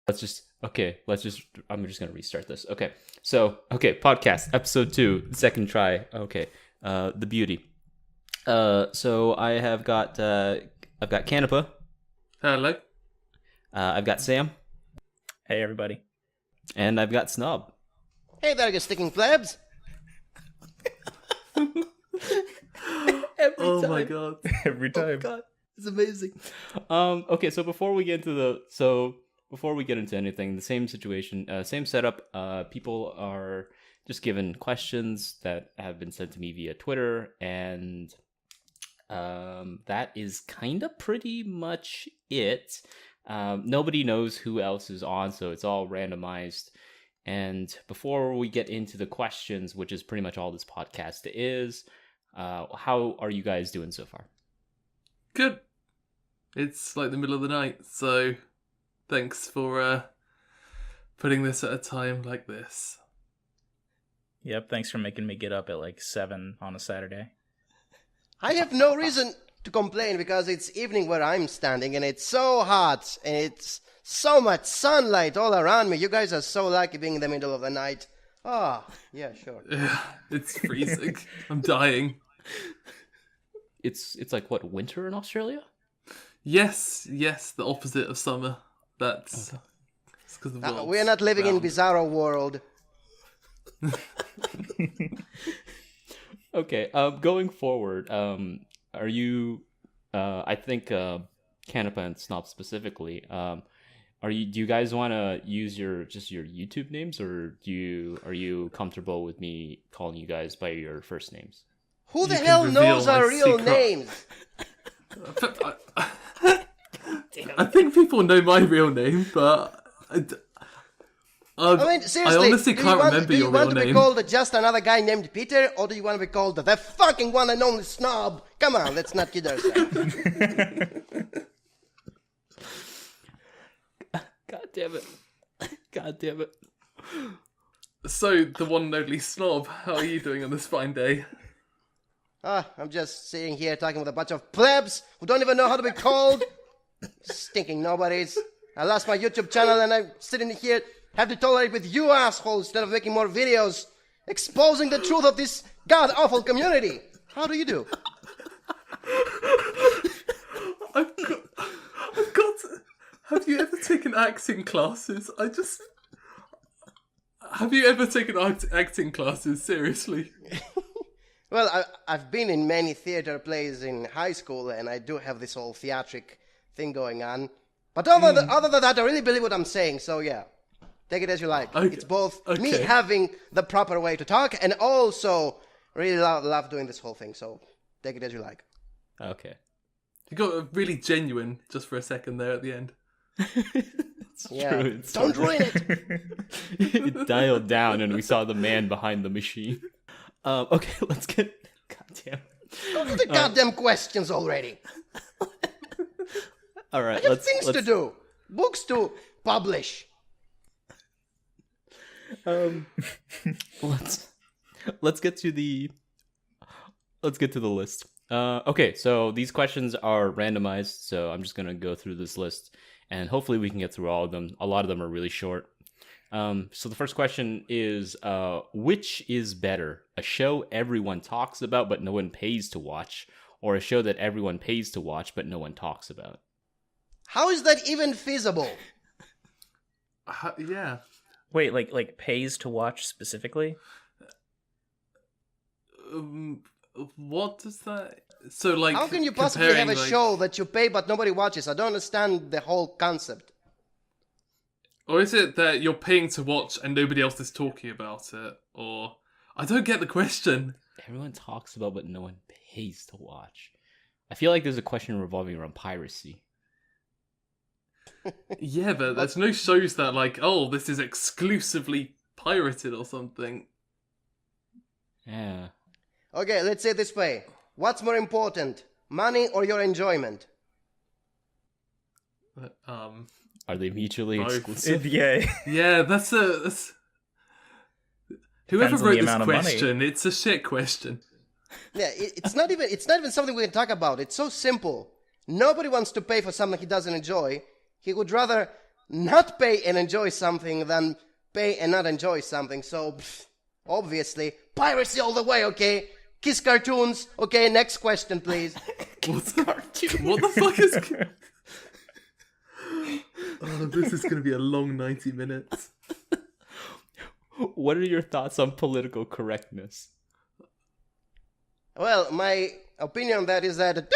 I'm just gonna restart this. Okay. So, podcast episode 2, second try. Okay. The beauty. So I've got Canipa. Hello. I've got Sam. Hey, everybody. And I've got Snob. Hey there, you sticking plebs. Every time. My god. Every time. Oh god, it's amazing. Okay, so before we get into anything, the same situation, same setup. People are just given questions that have been sent to me via Twitter, and that is kind of pretty much it. Nobody knows who else is on, so it's all randomized. And before we get into the questions, which is pretty much all this podcast is, how are you guys doing so far? Good. It's like the middle of the night, so thanks for putting this at a time like this. Yep, thanks for making me get up at like 7 on a Saturday. I have no reason to complain because it's evening where I'm standing and it's so hot and it's so much sunlight all around me. You guys are so lucky being in the middle of the night. Ah, yeah, sure. Yeah, it's freezing. I'm dying. It's like what, winter in Australia? Yes, the opposite of summer. That's okay. It's 'cause the world's We're not living in round. Bizarro world. Okay, going forward, are you? I think Canipa and Snob specifically. Do you guys want to use your YouTube names, or are you comfortable with me calling you guys by your first names? Who the You can hell reveal knows my our real secret. names? I think people know my real name, but I mean, seriously, I honestly can't remember do you your want real to be name. called just another guy named Peter, or do you want to be called the fucking one and only Snob? Come on, let's not kid ourselves. God damn it! God damn it! So, the one and only Snob, how are you doing on this fine day? I'm just sitting here talking with a bunch of plebs who don't even know how to be called. Stinking nobodies. I lost my YouTube channel and I'm sitting here, have to tolerate with you assholes instead of making more videos, exposing the truth of this god-awful community. How do you do? I've got to... Have you ever taken acting classes? Have you ever taken acting classes? Seriously? Well, I've been in many theater plays in high school, and I do have this whole theatric thing going on. But other than that, I really believe what I'm saying, so yeah. Take it as you like. Okay. It's both me Okay. having the proper way to talk, and also really love doing this whole thing, so take it as you like. Okay. You got really genuine just for a second there at the end. It's Yeah. true. It's Don't ruin it! It dialed down, and we saw the man behind the machine. Okay, let's get. God damn. Don't do the goddamn questions already. All right, I have things to do. Books to publish. Let's get to the list. Okay, so these questions are randomized, so I'm just gonna go through this list, and hopefully we can get through all of them. A lot of them are really short. So the first question is, which is better? A show everyone talks about but no one pays to watch, or a show that everyone pays to watch but no one talks about? How is that even feasible? Yeah. Wait, like pays to watch specifically? What does that... So, like... How can you possibly have a comparing, like- show that you pay but nobody watches? I don't understand the whole concept. Or is it that you're paying to watch and nobody else is talking about it? Or... I don't get the question. Everyone talks about but no one pays to watch. I feel like there's a question revolving around piracy. Yeah, but there's no shows that like, oh, this is exclusively pirated or something. Yeah. Okay, let's say it this way. What's more important, money or your enjoyment? Are they mutually Both. exclusive? Yeah. That's whoever Depends on the wrote this amount of money. question, it's a shit question. Yeah, it's not even something we can talk about. It's so simple. Nobody wants to pay for something he doesn't enjoy. He would rather not pay and enjoy something than pay and not enjoy something. So, obviously, piracy all the way, okay? Kiss cartoons. Okay, next question, please. What the fuck is... Oh, this is going to be a long 90 minutes. What are your thoughts on political correctness? Well, my opinion on that is that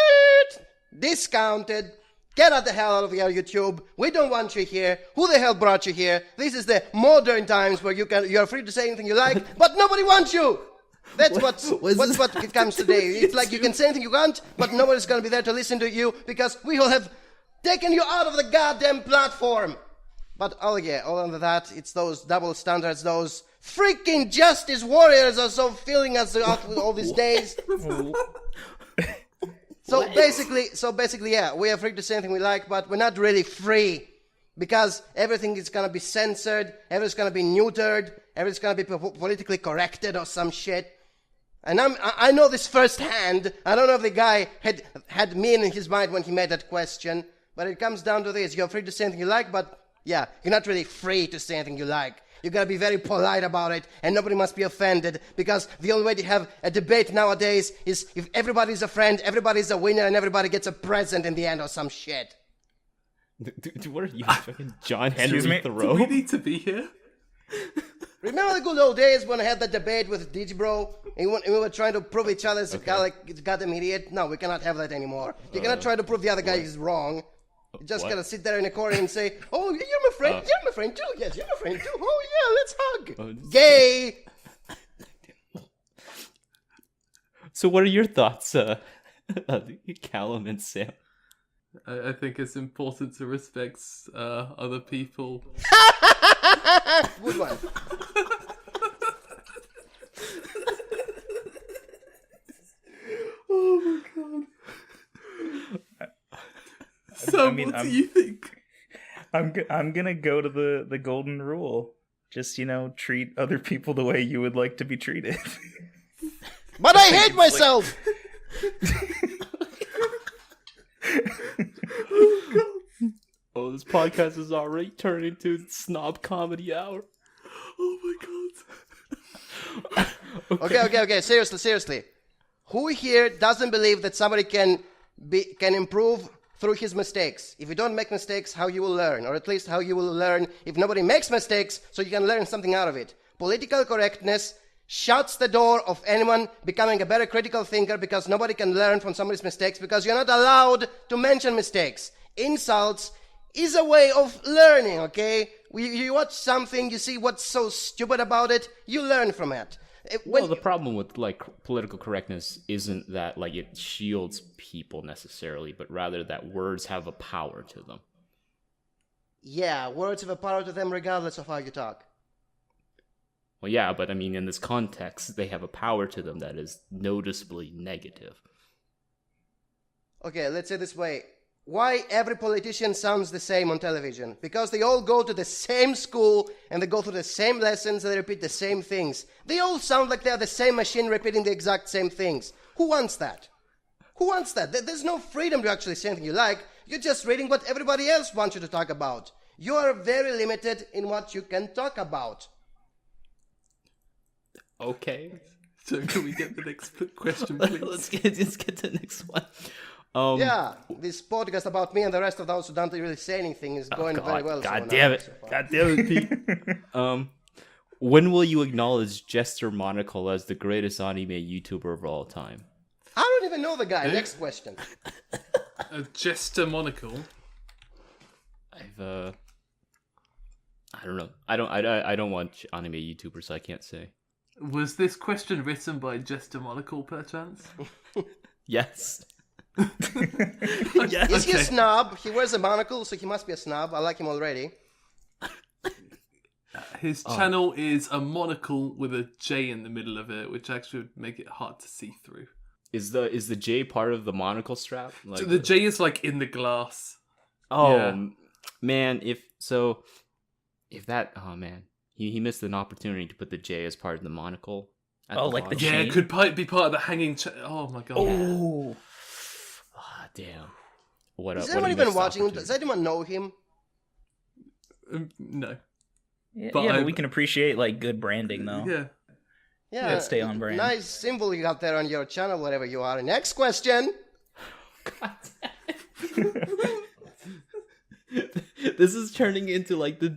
discounted. Get out the hell out of here, YouTube. We don't want you here. Who the hell brought you here? This is the modern times where you're free to say anything you like, but nobody wants you. That's what it comes today. It's like you can say anything you want, but nobody's gonna be there to listen to you because we will have taken you out of the goddamn platform. But other than that, it's those double standards, those freaking justice warriors are so filling us out with all these days. So basically, yeah, we are free to say anything we like, but we're not really free because everything is gonna be censored, everything's gonna be neutered, everything's gonna be politically corrected or some shit. And I know this firsthand. I don't know if the guy had me in his mind when he made that question, but it comes down to this: you're free to say anything you like, but yeah, you're not really free to say anything you like. You gotta be very polite about it, and nobody must be offended, because the only way to have a debate nowadays is if everybody's a friend, everybody's a winner, and everybody gets a present in the end or some shit. Dude, what are you, fucking John Henry Do Thoreau? we need to be here? Remember the good old days when I had that debate with Digibro, and we were trying to prove each other's goddamn idiot? No, we cannot have that anymore. You cannot try to prove the other guy is wrong. You just gotta sit there in a corner and say, "Oh, you're my friend. You're my friend too. Yes, you're my friend too. Oh yeah, let's hug." Gay. So, what are your thoughts, Callum and Sam? I think it's important to respect other people. Good one. Oh my god. So, what do you think? I'm gonna go to the golden rule. Just, treat other people the way you would like to be treated. But I hate myself. Oh, this podcast is already turned into snob comedy hour. Oh my god. Okay. Seriously. Who here doesn't believe that somebody can improve through his mistakes? If you don't make mistakes, how you will learn, or at least how you will learn if nobody makes mistakes, so you can learn something out of it. Political correctness shuts the door of anyone becoming a better critical thinker, because nobody can learn from somebody's mistakes, because you're not allowed to mention mistakes. Insults is a way of learning, okay? You watch something, you see what's so stupid about it, you learn from it. Well, the problem with political correctness isn't that it shields people necessarily, but rather that words have a power to them. Yeah, words have a power to them regardless of how you talk. Well, yeah, but I mean, in this context, they have a power to them that is noticeably negative. Okay, let's say this way. Why every politician sounds the same on television? Because they all go to the same school, and they go through the same lessons, and they repeat the same things. They all sound like they're the same machine repeating the exact same things. Who wants that? Who wants that? There's no freedom to actually say anything you like. You're just reading what everybody else wants you to talk about. You are very limited in what you can talk about. Okay. So can we get the next question, please? Let's get to the next one. Yeah, this podcast about me and the rest of those who don't really say anything is going very well. God damn it, Pete. When will you acknowledge Jester Monocle as the greatest anime YouTuber of all time? I don't even know the guy. Next question. Jester Monocle. I don't know. I don't watch anime YouTubers, so I can't say. Was this question written by Jester Monocle, perchance? Yes. Is he a snob? He wears a monocle, so he must be a snob. I like him already. His channel is a monocle with a J in the middle of it, which actually would make it hard to see through. Is the J part of the monocle strap? So the J is in the glass. Oh Yeah. Man, if that, oh man, he missed an opportunity to put the J as part of the monocle. at Oh, the like the bottom. Yeah, chain? it could be part of the hanging. Oh my god. Oh. Ah, damn. What Is what a anyone even missed watching? opportunity. Does anyone know him? No. Yeah, But but we can appreciate like good branding though. Yeah. Yeah, Let's stay on brand. Nice symbol you got there on your channel, wherever you are. Next question. This is turning into like the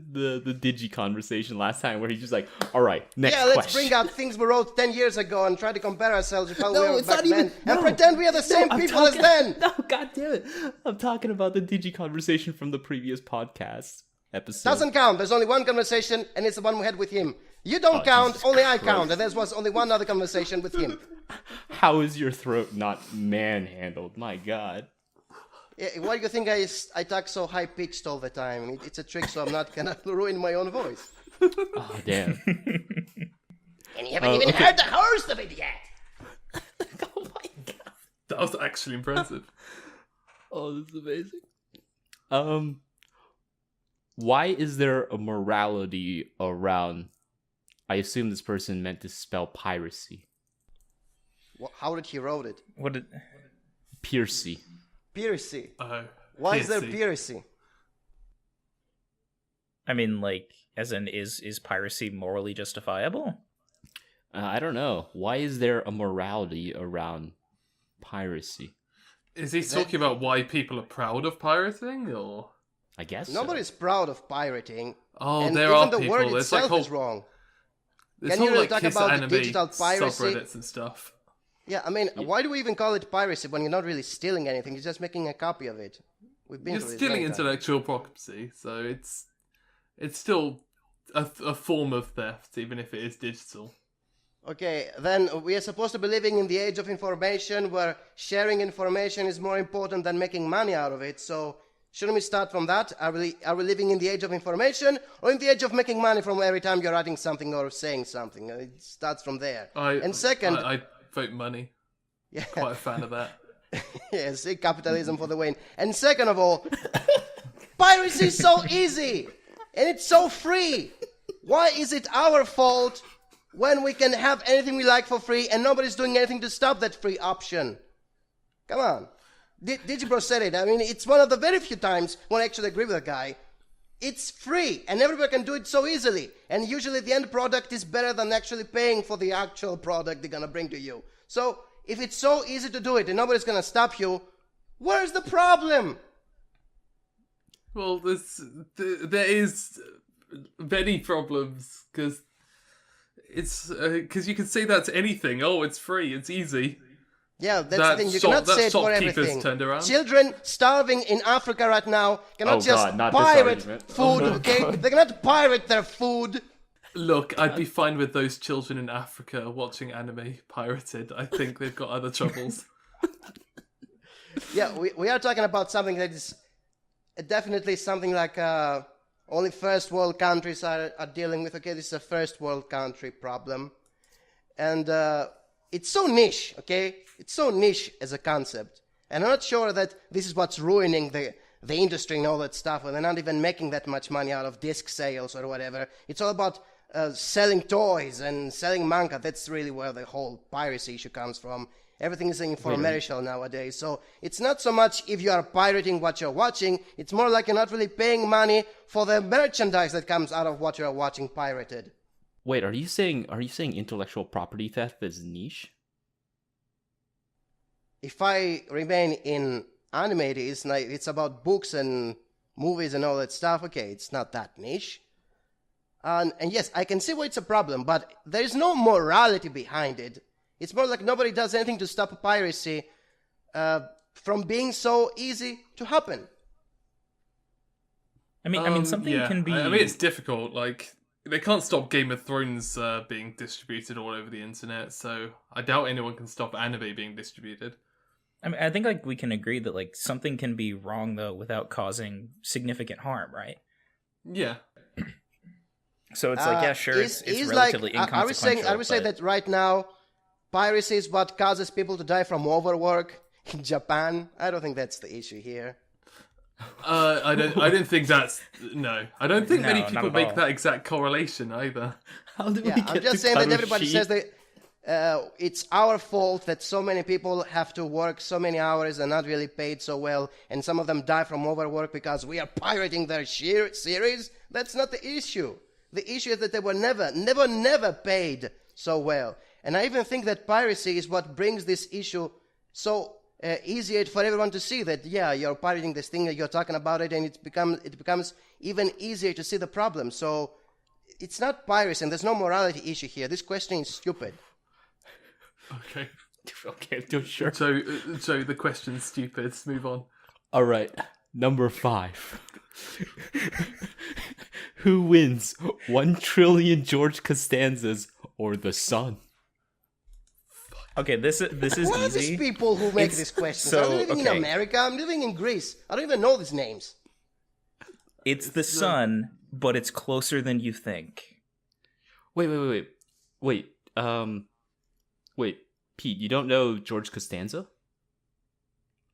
Digi conversation last time, where he's just like, "All right, next Yeah, let's question." bring out things we wrote 10 years ago and try to compare ourselves with how No, we were it's back not even- then, and no. pretend we are the same I'm people as then. No, god damn it! I'm talking about the Digi conversation from the previous podcast episode. Doesn't count. There's only one conversation, and it's the one we had with him. You don't count, Jesus only I Christ. count, and there was only one other conversation with him. How is your throat not manhandled? My god. Yeah, why do you think I talk so high pitched all the time? It's a trick, so I'm not gonna ruin my own voice. Oh damn. And you haven't even heard the horse of it yet. Oh my god. That was actually impressive. Oh, this is amazing. Why is there a morality around? I assume this person meant to spell piracy. How did he wrote it? What did? Piercy. Piracy. Oh. Why is there Piercy. piracy? I mean, like, as in, is piracy morally justifiable? I don't know. Why is there a morality around piracy? Is he talking about why people are proud of pirating, or? I guess so. Nobody's proud of pirating. Oh, and there even are the people. word There's itself like is wrong. There's Can whole you really like talk kiss about the anime digital piracy? subreddits and stuff. Yeah, I mean, why do we even call it piracy when you're not really stealing anything? You're just making a copy of it. We've been You're through this stealing many times. intellectual property, so it's still a form of theft, even if it is digital. Okay, then we are supposed to be living in the age of information where sharing information is more important than making money out of it. So shouldn't we start from that? Are we living in the age of information or in the age of making money from every time you're writing something or saying something? It starts from there. And second, I vote money. yeah, Quite a fan of that. yeah, see, capitalism for the win. And second of all, piracy is so easy and it's so free. Why is it our fault when we can have anything we like for free and nobody's doing anything to stop that free option? Come on. Digibro said it. I mean, it's one of the very few times when I actually agree with a guy. It's free and everybody can do it so easily. And usually the end product is better than actually paying for the actual product they're going to bring to you. So if it's so easy to do it and nobody's going to stop you, where's the problem? Well, there is many problems because you can say that to anything. Oh, it's free, it's easy. Yeah, that's That the thing. You shop- cannot that say it for shopkeeper's everything. turned around. Children starving in Africa right now cannot Oh, just God, not this pirate argument. food, Oh, no. okay? They cannot pirate their food. Look, I'd be fine with those children in Africa watching anime pirated. I think they've got other troubles. Yeah, we are talking about something that is definitely something like only first world countries are dealing with. Okay, this is a first world country problem. And it's so niche, okay? It's so niche as a concept. And I'm not sure that this is what's ruining the industry and all that stuff. And they're not even making that much money out of disc sales or whatever. It's all about selling toys and selling manga. That's really where the whole piracy issue comes from. Everything is infomercial nowadays. So it's not so much if you are pirating what you're watching. It's more like you're not really paying money for the merchandise that comes out of what you're watching pirated. Wait, are you saying intellectual property theft is niche? If I remain in anime, it's about books and movies and all that stuff. Okay, it's not that niche. And yes, I can see why it's a problem, but there is no morality behind it. It's more like nobody does anything to stop piracy from being so easy to happen. I mean, something yeah. can be. I mean, it's difficult. Like, they can't stop Game of Thrones being distributed all over the internet, so I doubt anyone can stop anime being distributed. I mean, I think like we can agree that like something can be wrong though without causing significant harm, right? Yeah. So it's like, yeah, sure, it's relatively like, inconsequential. are we saying but- that right now piracy is what causes people to die from overwork in Japan? I don't think that's the issue here. I don't think that's no. I don't think No, many not people at make all. that exact correlation either. How did Yeah, we get I'm just to saying that Karoshi? everybody says that it's our fault that so many people have to work so many hours and not really paid so well, and some of them die from overwork because we are pirating their series. That's not the issue. The issue is that they were never paid so well. And I even think that piracy is what brings this issue so easier for everyone to see that, yeah, you're pirating this thing, you're talking about it, and it becomes even easier to see the problem. So it's not piracy, and there's no morality issue here. This question is stupid. Okay. Okay, sure. So the question's stupid. Let's move on. All right, number 5. Who wins 1 trillion George Costanzas or the sun? Okay, this is Who are easy. these people who make these questions? so, I'm living in okay. America. I'm living in Greece. I don't even know these names. It's the sun, but it's closer than you think. Wait. Wait, Pete, you don't know George Costanza?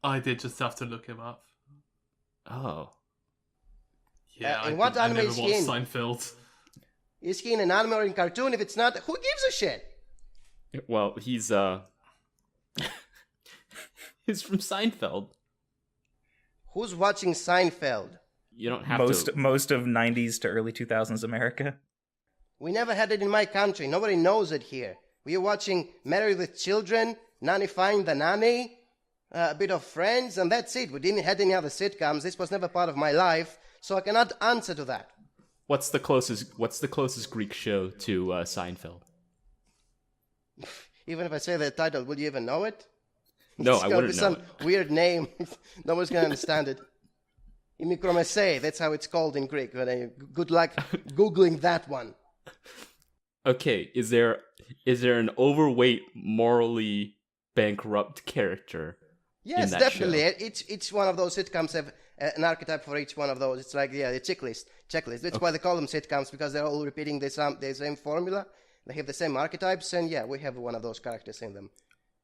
I did just have to look him up. Oh. Yeah, in what I anime never is he watched in? Seinfeld. Is he in an anime or in cartoon? If it's not, who gives a shit? Well, he's he's from Seinfeld. Who's watching Seinfeld? You don't have Most to. most of 90s to early 2000s America. We never had it in my country. Nobody knows it here. We are watching Married with Children, Nanny Find the Nanny, a bit of Friends, and that's it. We didn't have any other sitcoms. This was never part of my life, so I cannot answer to that. What's the closest Greek show to Seinfeld? Even if I say the title, will you even know it? No, It's I gonna wouldn't be know. some weird name. No one's gonna understand it. Imikromesei, that's how it's called in Greek. Good luck googling that one. Okay, is there an overweight, morally bankrupt character? Yes, that definitely. show? Each one of those sitcoms have an archetype for each one of those. It's like the checklist. That's why they call them sitcoms, because they're all repeating the same formula. They have the same archetypes, and yeah, we have one of those characters in them.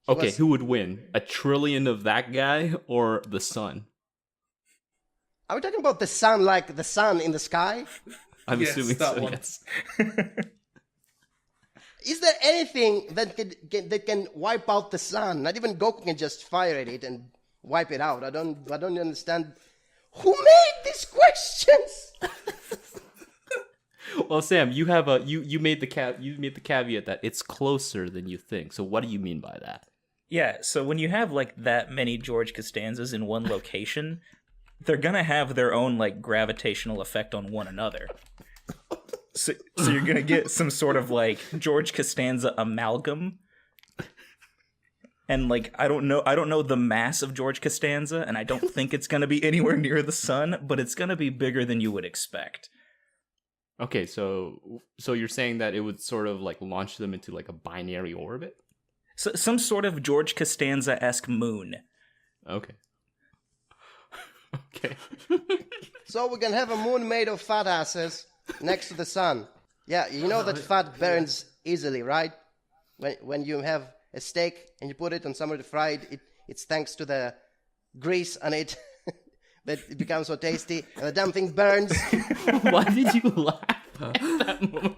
Okay, who would win? A trillion of that guy or the sun? Are we talking about the sun, like the sun in the sky? I'm Yes, assuming that so, one. yes. Is there anything that can wipe out the sun? Not even Goku can just fire at it and wipe it out. I don't understand. Who made these questions? Well, Sam, you have you made the caveat that it's closer than you think. So what do you mean by that? Yeah, so when you have like that many George Costanzas in one location, they're gonna have their own like gravitational effect on one another. So you're gonna get some sort of like George Costanza amalgam. And like I don't know the mass of George Costanza, and I don't think it's gonna be anywhere near the sun, but it's gonna be bigger than you would expect. Okay, so you're saying that it would sort of like launch them into like a binary orbit? So, some sort of George Costanza-esque moon. Okay. Okay. So we're gonna have a moon made of fat asses next to the sun. Yeah, you know that fat burns easily, right? When you have a steak and you put it on somewhere to fry it, it's thanks to the grease on it that it becomes so tasty, and the damn thing burns. Why did you laugh at that moment?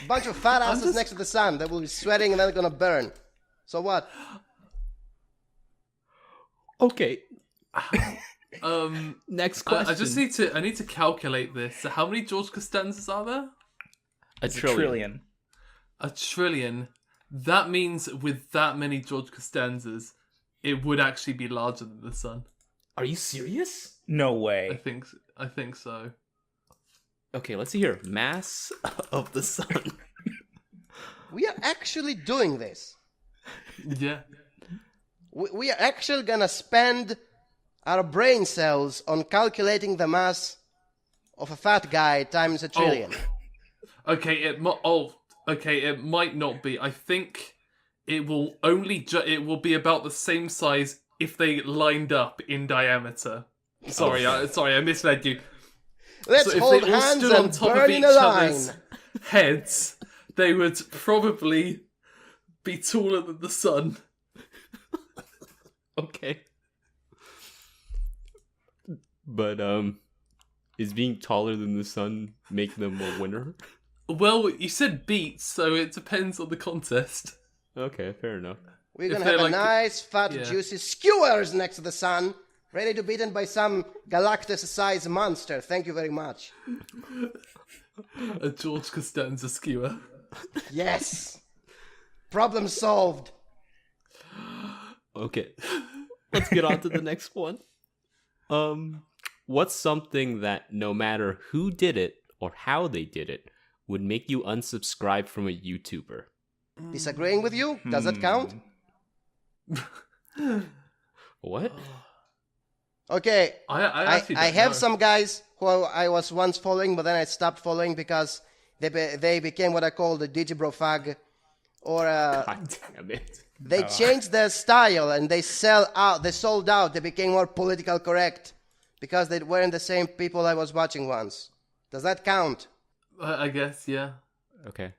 Bunch of fat asses next to the sun that will be sweating and then they're gonna burn. So what? Okay. Next question. I just need to calculate this. So how many George Costanzas are there? A trillion. A trillion. That means with that many George Costanzas, it would actually be larger than the sun. Are you serious? No I way. think so. Okay, let's see here. Mass of the sun. We are actually doing this. Yeah. We are actually gonna spend our brain cells on calculating the mass of a fat guy times a trillion. Okay, it might not be. I think it will only it will be about the same size if they lined up in diameter. Sorry, I misled you. Let's So if hold they all hands stood on and top of burn each in a line. other's heads, they would probably be taller than the sun. Okay. But is being taller than the sun make them a winner? Well, you said beat, so it depends on the contest. Okay, fair enough. We're If gonna they're have a like- nice, fat, yeah. juicy skewers next to the sun. ready to be eaten by some Galactus-sized monster. Thank you very much. A George Costanza skewer. Yes. Problem solved. Okay. Let's get on to the next one. What's something that no matter who did it or how they did it would make you unsubscribe from a YouTuber? Disagreeing with you? Does that count? What? Okay. I actually I don't have know. some guys who I was once following, but then I stopped following because they became what I call the Digibro fag, or God damn it. they changed their style and they sold out. They became more political correct because they weren't the same people I was watching once. Does that count? I guess, yeah. Okay.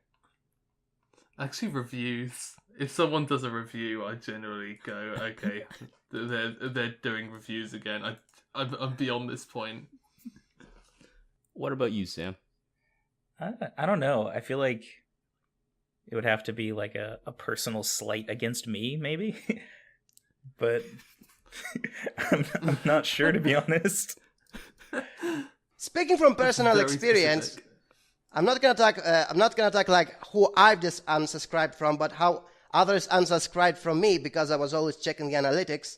Actually, reviews. If someone does a review, I generally go, okay, they're doing reviews again. I'm beyond this point. What about you, Sam? I don't know. I feel like it would have to be like a personal slight against me, maybe. But I'm not sure, to be honest. Speaking from personal Very experience, specific. I'm not gonna talk like who I've just unsubscribed from, but how others unsubscribed from me because I was always checking the analytics.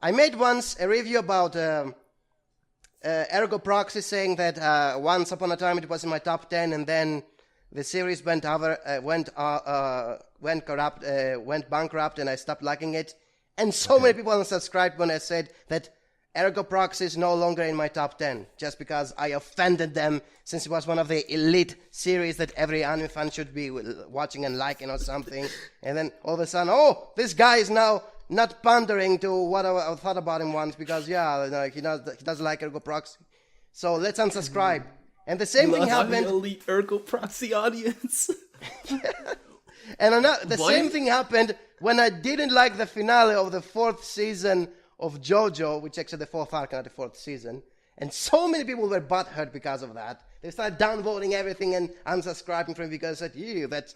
I made once a review about Ergo Proxy, saying that once upon a time it was in my top 10, and then the series went bankrupt, and I stopped liking it. And so many people unsubscribed when I said that Ergo Proxy is no longer in my top 10, just because I offended them, since it was one of the elite series that every anime fan should be watching and liking or something. And then all of a sudden, oh, this guy is now not pandering to what I thought about him once, because he doesn't like Ergo Proxy. So let's unsubscribe. And the same thing happened. Elite Ergo Proxy audience. And same thing happened when I didn't like the finale of the 4th season of JoJo, which actually the 4th arc, not the 4th season. And so many people were butthurt because of that. They started downvoting everything and unsubscribing from it because they said, ew, that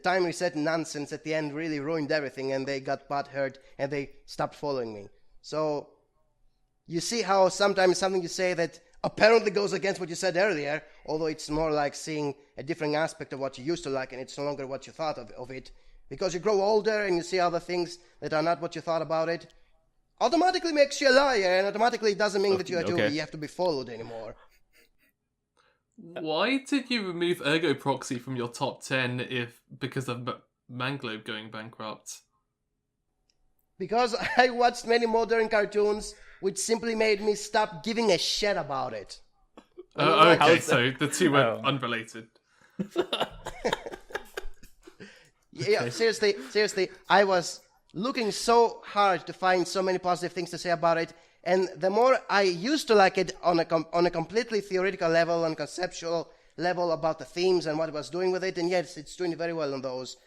time reset nonsense at the end really ruined everything, and they got butthurt and they stopped following me. So you see how sometimes something you say that apparently goes against what you said earlier, although it's more like seeing a different aspect of what you used to like, and it's no longer what you thought of it. Because you grow older and you see other things that are not what you thought about it, automatically makes you a liar, and automatically it doesn't mean that you have to be followed anymore. Why did you remove Ergo Proxy from your top 10 because of Manglobe going bankrupt? Because I watched many modern cartoons, which simply made me stop giving a shit about it. Okay, so the two were unrelated. Yeah, seriously, I was looking so hard to find so many positive things to say about it, and the more I used to like it on a completely theoretical level and conceptual level about the themes and what it was doing with it, and yes, it's doing very well on those.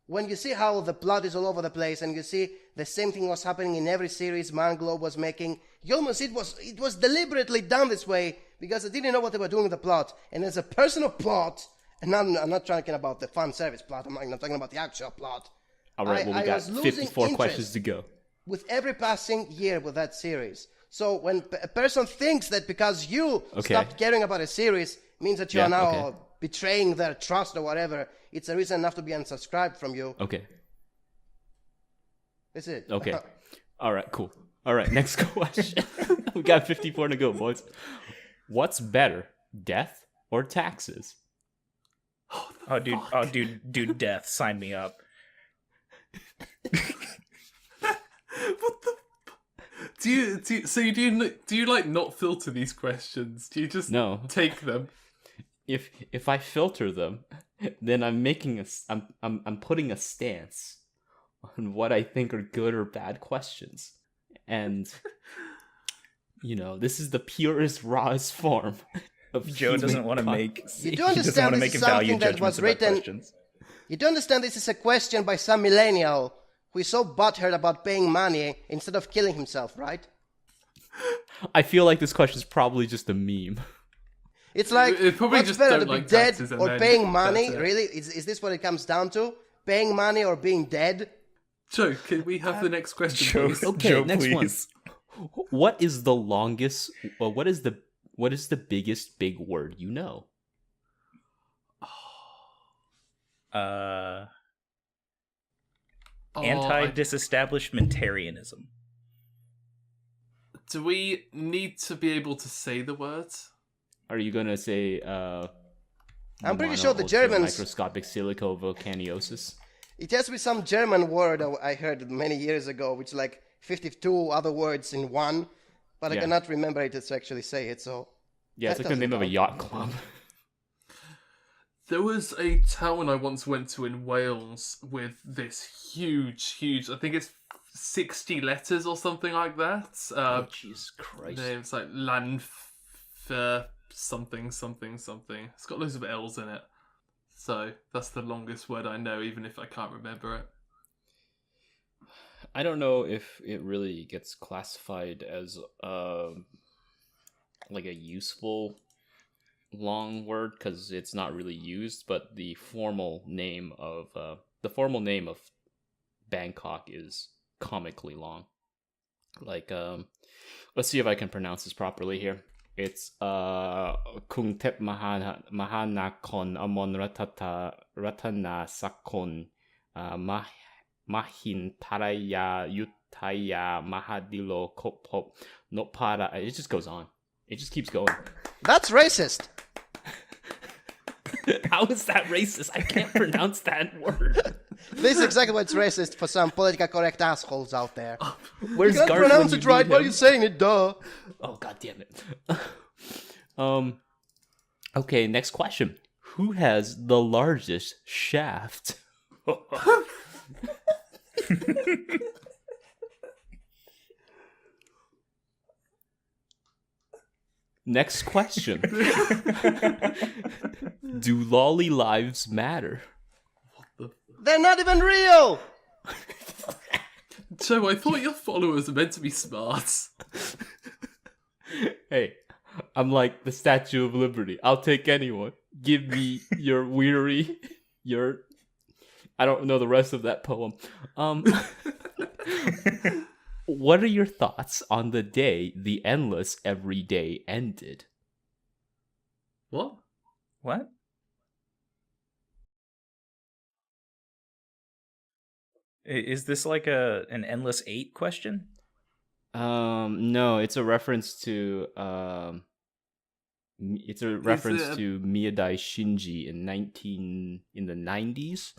When you see how the plot is all over the place, and you see the same thing was happening in every series Manglobe was making, you almost it was deliberately done this way because I didn't know what they were doing with the plot. And as a personal plot, and I'm not talking about the fan service plot, I'm talking about the actual plot. All right, well, we got 54 questions to go. With every passing year with that series. So when a person thinks that because you stopped caring about a series means that you are now betraying their trust or whatever, it's a reason enough to be unsubscribed from you. Okay. That's it. Okay. All right, cool. All right, next question. We got 54 to go, boys. What's better, death or taxes? Oh, dude, death. Sign me up. What the? Do you like not filter these questions? Do you just take them? If I filter them, then I'm making I'm putting a stance on what I think are good or bad questions, and this is the purest, rawest form of Joe doesn't want to make. You do understand this is something that was written. You do understand this is a question by some millennial who is so butthurt about paying money instead of killing himself, right? I feel like this question is probably just a meme. It's like, what's just better, to like be dead taxes or paying money? Really? Is this what it comes down to? Paying money or being dead? Joe, can we have the next question, please? Okay, Joe, next please. one. What is the longest? What is the biggest big word you know? Oh, Anti-disestablishmentarianism. Do we need to be able to say the words? Are you gonna say? I'm pretty sure the Germans. Microscopic silicovolcaniosis. It has to be some German word I heard many years ago, which is like 52 other words in one, but I Yeah. cannot remember it to actually say it. So Yeah, it's that like the name of a doesn't yacht club. There was a town I once went to in Wales with this huge, I think it's 60 letters or something like that. Oh, Jesus Christ. Names like Lanfer something. It's got loads of L's in it. So that's the longest word I know, even if I can't remember it. I don't know if it really gets classified as like a useful long word because it's not really used, but the formal name of Bangkok is comically long. Like let's see if I can pronounce this properly here. It's Kungtep Mahanakon Amon Ratana Sakon Mahin Taraya Yutaya Mahadilo Kopop Nopara. It just goes on. It just keeps going. That's racist. How is that racist? I can't pronounce that word. This is exactly what's racist for some politically correct assholes out there. Where's You can't Garth pronounce when it you right. need Why are him? you saying it? Duh. Oh, god damn it. Okay, next question. Who has the largest shaft? Next question. Do lolly lives matter? They're not even real. Joe, I thought your followers were meant to be smart. Hey, I'm like the Statue of Liberty. I'll take anyone. Give me your weary, your... I don't know the rest of that poem. What are your thoughts on the day the endless everyday ended? What? What? Is this like an endless 8 question? No, it's a reference to to Miyadai Shinji in the 90s,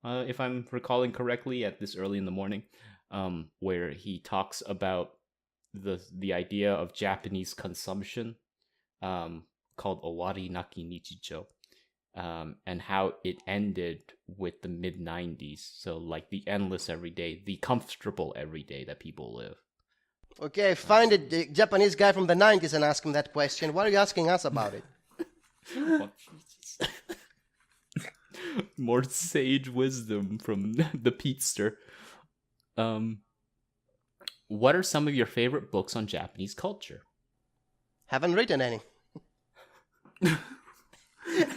if I'm recalling correctly, at this early in the morning, where he talks about the idea of Japanese consumption, called Owari Naki Nichijo, and how it ended with the mid 90s. So like the endless everyday, the comfortable everyday that people live. Okay, find the Japanese guy from the 90s and ask him that question. Why are you asking us about it? Oh, Jesus. More sage wisdom from the Petester. What are some of your favorite books on Japanese culture? Haven't written any.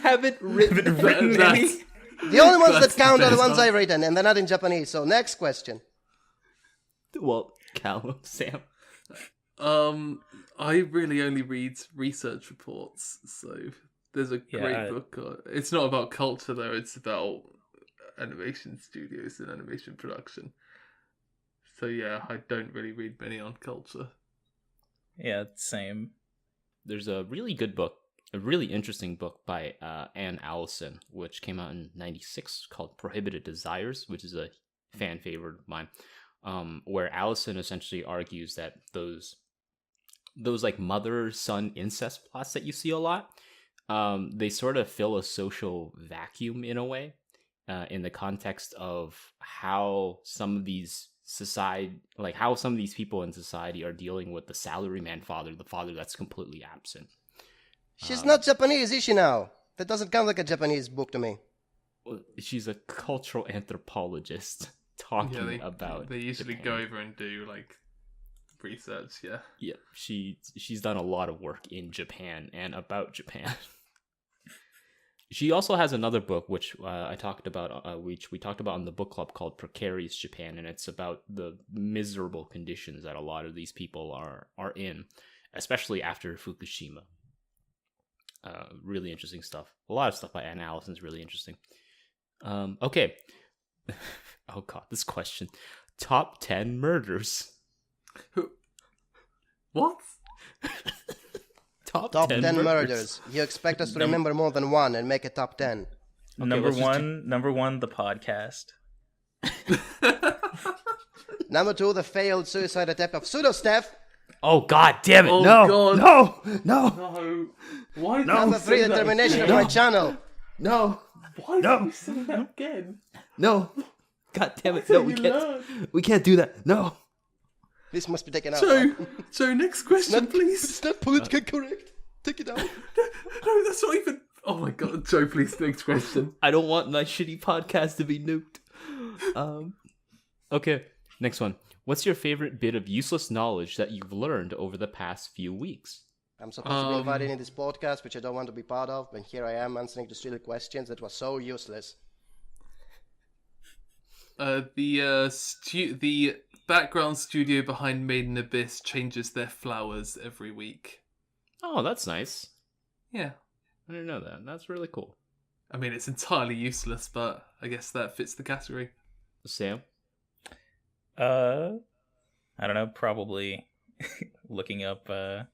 Haven't written any? The only ones that That's the count are the best ones I've written, and they're not in Japanese. So next question. Well, Callum, Sam. I really only read research reports, so there's a great book. It's not about culture though; it's about animation studios and animation production. So yeah, I don't really read many on culture. Yeah, same. There's a really good book, a really interesting book by Anne Allison, which came out in '96, called Prohibited Desires, which is a fan favorite of mine, where Allison essentially argues that those like mother-son incest plots that you see a lot, they sort of fill a social vacuum in a way, in the context of how some of these people in society are dealing with the salaryman father, the father that's completely absent. She's not Japanese, is she now? That doesn't count like a Japanese book to me. She's a cultural anthropologist talking about. They usually Japan. go over and do like research. Yeah. Yeah, she's done a lot of work in Japan and about Japan. She also has another book which I talked about, which we talked about on the book club, called Precarious Japan, and it's about the miserable conditions that a lot of these people are in, especially after Fukushima. Really interesting stuff. A lot of stuff by Anna Allison is really interesting. Okay. Oh god, this question: top 10 murders. What? Top 10 murders. murders. You expect us to remember more than one and make a top 10. Number one, the podcast. Number 2, the failed suicide attempt of Pseudo-Steph. Oh god damn it! Oh, No! God. No! No! No. Why? Number 3, the termination of my channel. No! Why No. did you say that again? No! God damn it! No, we can't. We can't do that. No! This must be taken out. Joe, next question, please. It's not politically correct. Take it out. No, that's not even. Oh my god, Joe, please, next question. I don't want my shitty podcast to be nuked. Okay, next one. What's your favorite bit of useless knowledge that you've learned over the past few weeks? I'm supposed to be invited in this podcast, which I don't want to be part of, but here I am answering to silly questions that were so useless. The background studio behind Maiden Abyss changes their flowers every week. Oh, that's nice. Yeah. I didn't know that. That's really cool. I mean, it's entirely useless, but I guess that fits the category. Sam? I don't know, probably looking up the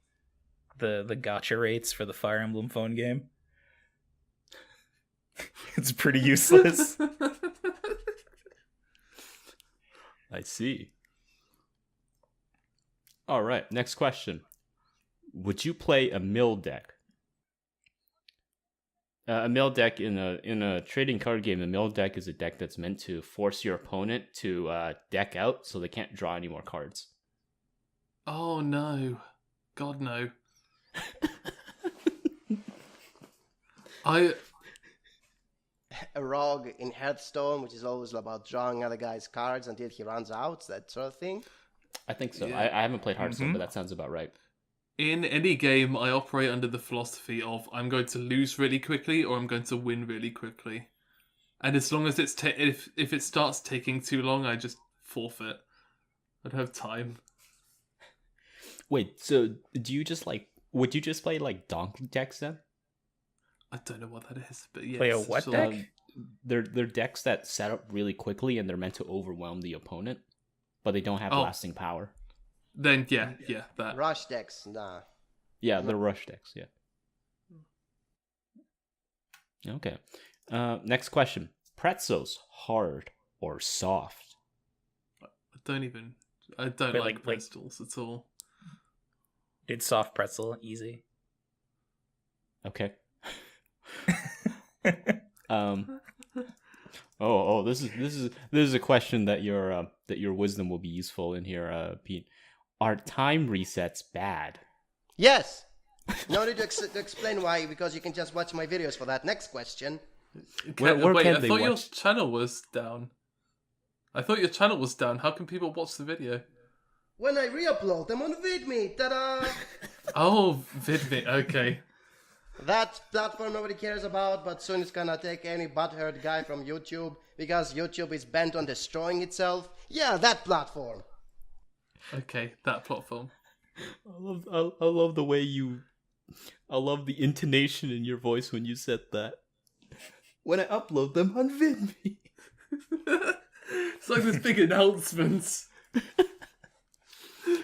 gacha rates for the Fire Emblem phone game. It's pretty useless. I see. All right, next question. Would you play a mill deck? A mill deck in a trading card game, a mill deck is a deck that's meant to force your opponent to deck out so they can't draw any more cards. Oh no. God no. A rogue in Hearthstone, which is always about drawing other guy's cards until he runs out, that sort of thing. I think so. Yeah. I haven't played Hearthstone, but that sounds about right. In any game, I operate under the philosophy of I'm going to lose really quickly or I'm going to win really quickly. And as long as it's if it starts taking too long, I just forfeit. I don't have time. Wait, so would you just play like donk decks then? I don't know what that is, but yeah. Play a what deck? They're decks that set up really quickly and they're meant to overwhelm the opponent, but they don't have lasting power. Then yeah, that. Rush decks, nah. Yeah, they're rush decks, yeah. Okay. Next question. Pretzels, hard or soft? I don't like pretzels at all. Did soft pretzel easy? Okay. This is a question that your wisdom will be useful in here, Pete. Are time resets bad? Yes! No need to explain why, because you can just watch my videos for that. Next question. Where Wait, can I they thought your watch? channel was down. How can people watch the video? When I re-upload them on VidMe, ta-da! Oh, VidMe, okay. That platform nobody cares about, but soon it's gonna take any butthurt guy from YouTube, because YouTube is bent on destroying itself. Yeah, that platform. Okay, that platform. I love the way I love the intonation in your voice when you said that. When I upload them on VidMe. It's like this big announcement.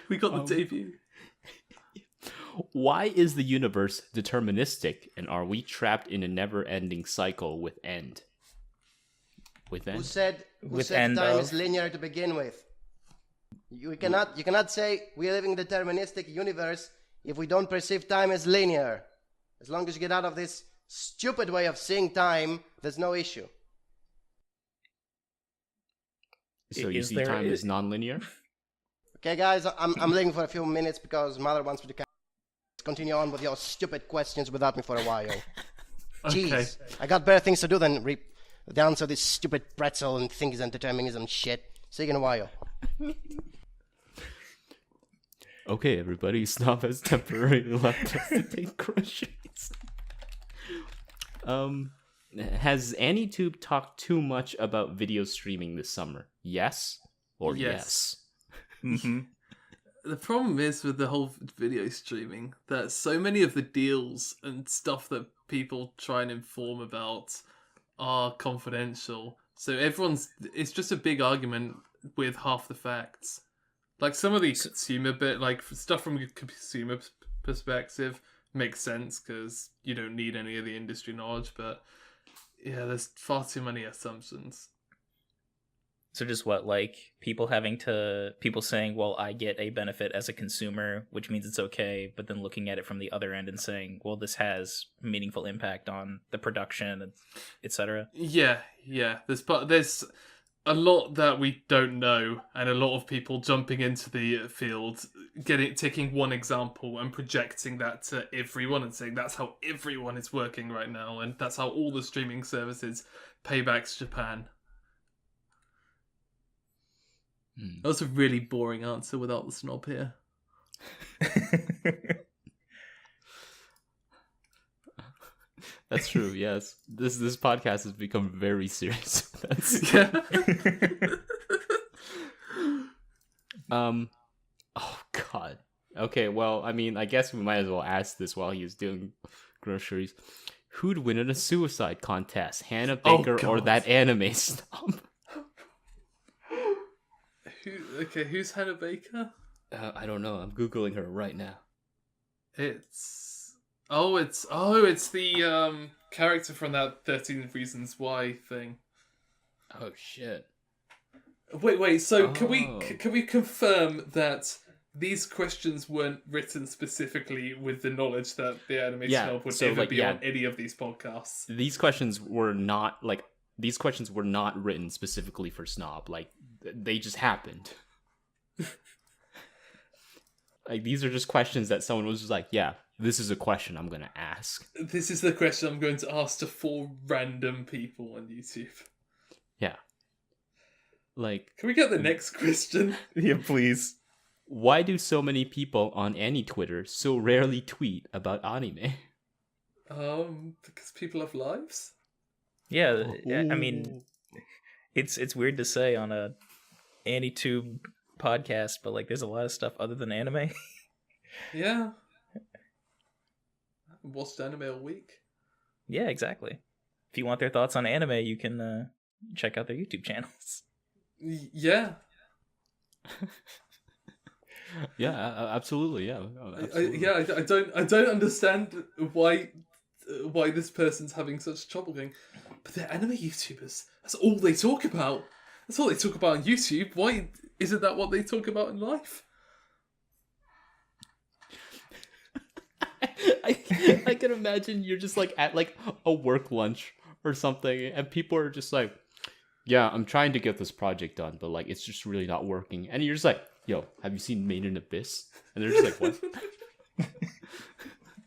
We got the debut. Why is the universe deterministic, and are we trapped in a never-ending cycle with end? With end? Who said With time end of? is linear to begin with? You cannot say we are living in a deterministic universe if we don't perceive time as linear. As long as you get out of this stupid way of seeing time, there's no issue. So you see time as non-linear? Okay, guys, I'm leaving for a few minutes because Mother wants me to continue on with your stupid questions without me for a while. Jeez, Okay. I got better things to do than answer this stupid pretzel and things and determinism shit. See you in a while. Okay, everybody, Snob has temporarily left us to take crochets. Has AnyTube talked too much about video streaming this summer? Yes or yes? Mm-hmm. The problem is with the whole video streaming that so many of the deals and stuff that people try and inform about are confidential. So it's just a big argument with half the facts. Like some of the consumer bit, like stuff from a consumer perspective makes sense because you don't need any of the industry knowledge, but yeah, there's far too many assumptions. So just people saying, well, I get a benefit as a consumer, which means it's okay, but then looking at it from the other end and saying, well, this has meaningful impact on the production, etc. Yeah. There's a lot that we don't know, and a lot of people jumping into the field, taking one example and projecting that to everyone and saying that's how everyone is working right now, and that's how all the streaming services pay back to Japan. That was a really boring answer without the snob here. That's true. Yes, this podcast has become very serious. Yeah. Oh God. Okay. Well, I mean, I guess we might as well ask this while he's doing groceries. Who'd win in a suicide contest, Hannah Baker or that anime snob? Who's Hannah Baker? I don't know. I'm googling her right now. It's the character from that 13 Reasons Why thing. Oh shit. Wait. So can we confirm that these questions weren't written specifically with the knowledge that the Anime Snob would ever be on any of these podcasts? These questions were not written specifically for Snob. Like they just happened. Like these are just questions that someone was just like, yeah, this is a question I'm gonna ask. This is the question I'm going to ask to 4 random people on YouTube. Yeah. Like, can we get the next question? Yeah, please. Why do so many people on any Twitter so rarely tweet about anime? Because people have lives. Yeah, I mean, it's weird to say on a AnyTube podcast, but like, there's a lot of stuff other than anime. Yeah. I haven't watched anime all week. Yeah, exactly. If you want their thoughts on anime, you can check out their YouTube channels. Yeah. Yeah, absolutely. Yeah, absolutely. I don't understand why this person's having such trouble going. But they're anime YouTubers. That's all they talk about. That's all they talk about on YouTube. Why isn't that what they talk about in life? I can imagine you're just like at like a work lunch or something, and people are just like, "Yeah, I'm trying to get this project done, but like it's just really not working." And you're just like, "Yo, have you seen Made in Abyss?" And they're just like,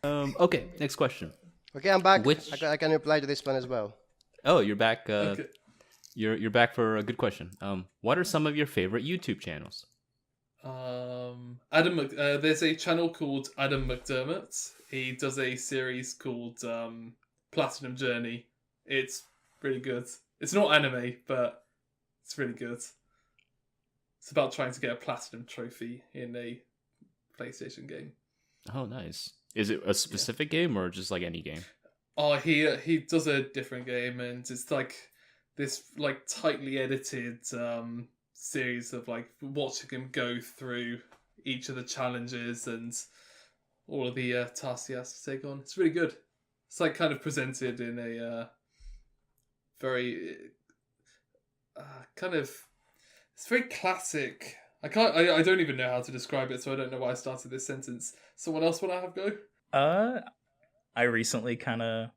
"What?" Okay, next question. Okay, I'm back. I can reply to this one as well. Oh, you're back. Okay. You're back for a good question. What are some of your favorite YouTube channels? There's a channel called Adam McDermott. He does a series called Platinum Journey. It's really good. It's not anime, but it's really good. It's about trying to get a platinum trophy in a PlayStation game. Oh, nice. Is it a specific game or just like any game? Oh, he does a different game, and it's like this like tightly edited series of like watching him go through each of the challenges and all of the tasks he has to take on. It's really good. It's like kind of presented in a very it's very classic. I don't even know how to describe it, so I don't know why I started this sentence. Someone else want to have a go? I recently kind of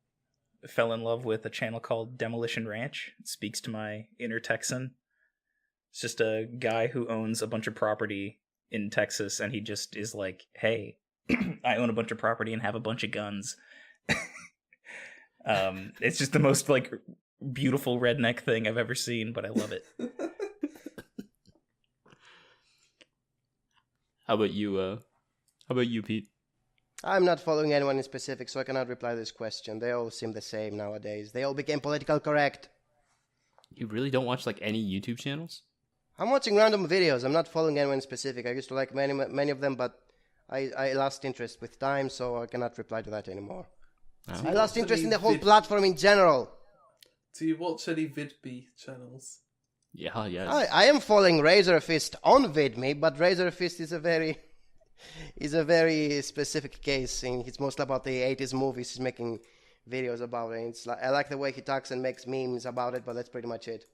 fell in love with a channel called Demolition Ranch. It speaks to my inner Texan. It's just a guy who owns a bunch of property in Texas, and he just is like, hey, I own a bunch of property and have a bunch of guns. It's just the most like beautiful redneck thing I've ever seen, but I love it. How about you, Pete? I'm not following anyone in specific, so I cannot reply to this question. They all seem the same nowadays. They all became political correct. You really don't watch like any YouTube channels? I'm watching random videos. I'm not following anyone in specific. I used to like many of them, but I lost interest with time, so I cannot reply to that anymore. Oh. I lost interest in the whole platform in general. Do you watch any VidMe channels? Yeah, yes. I am following Razor Fist on VidMe, but Razor Fist is a very specific case. It's mostly about the 80s movies. He's making videos about it. It's like, I like the way he talks and makes memes about it, but that's pretty much it.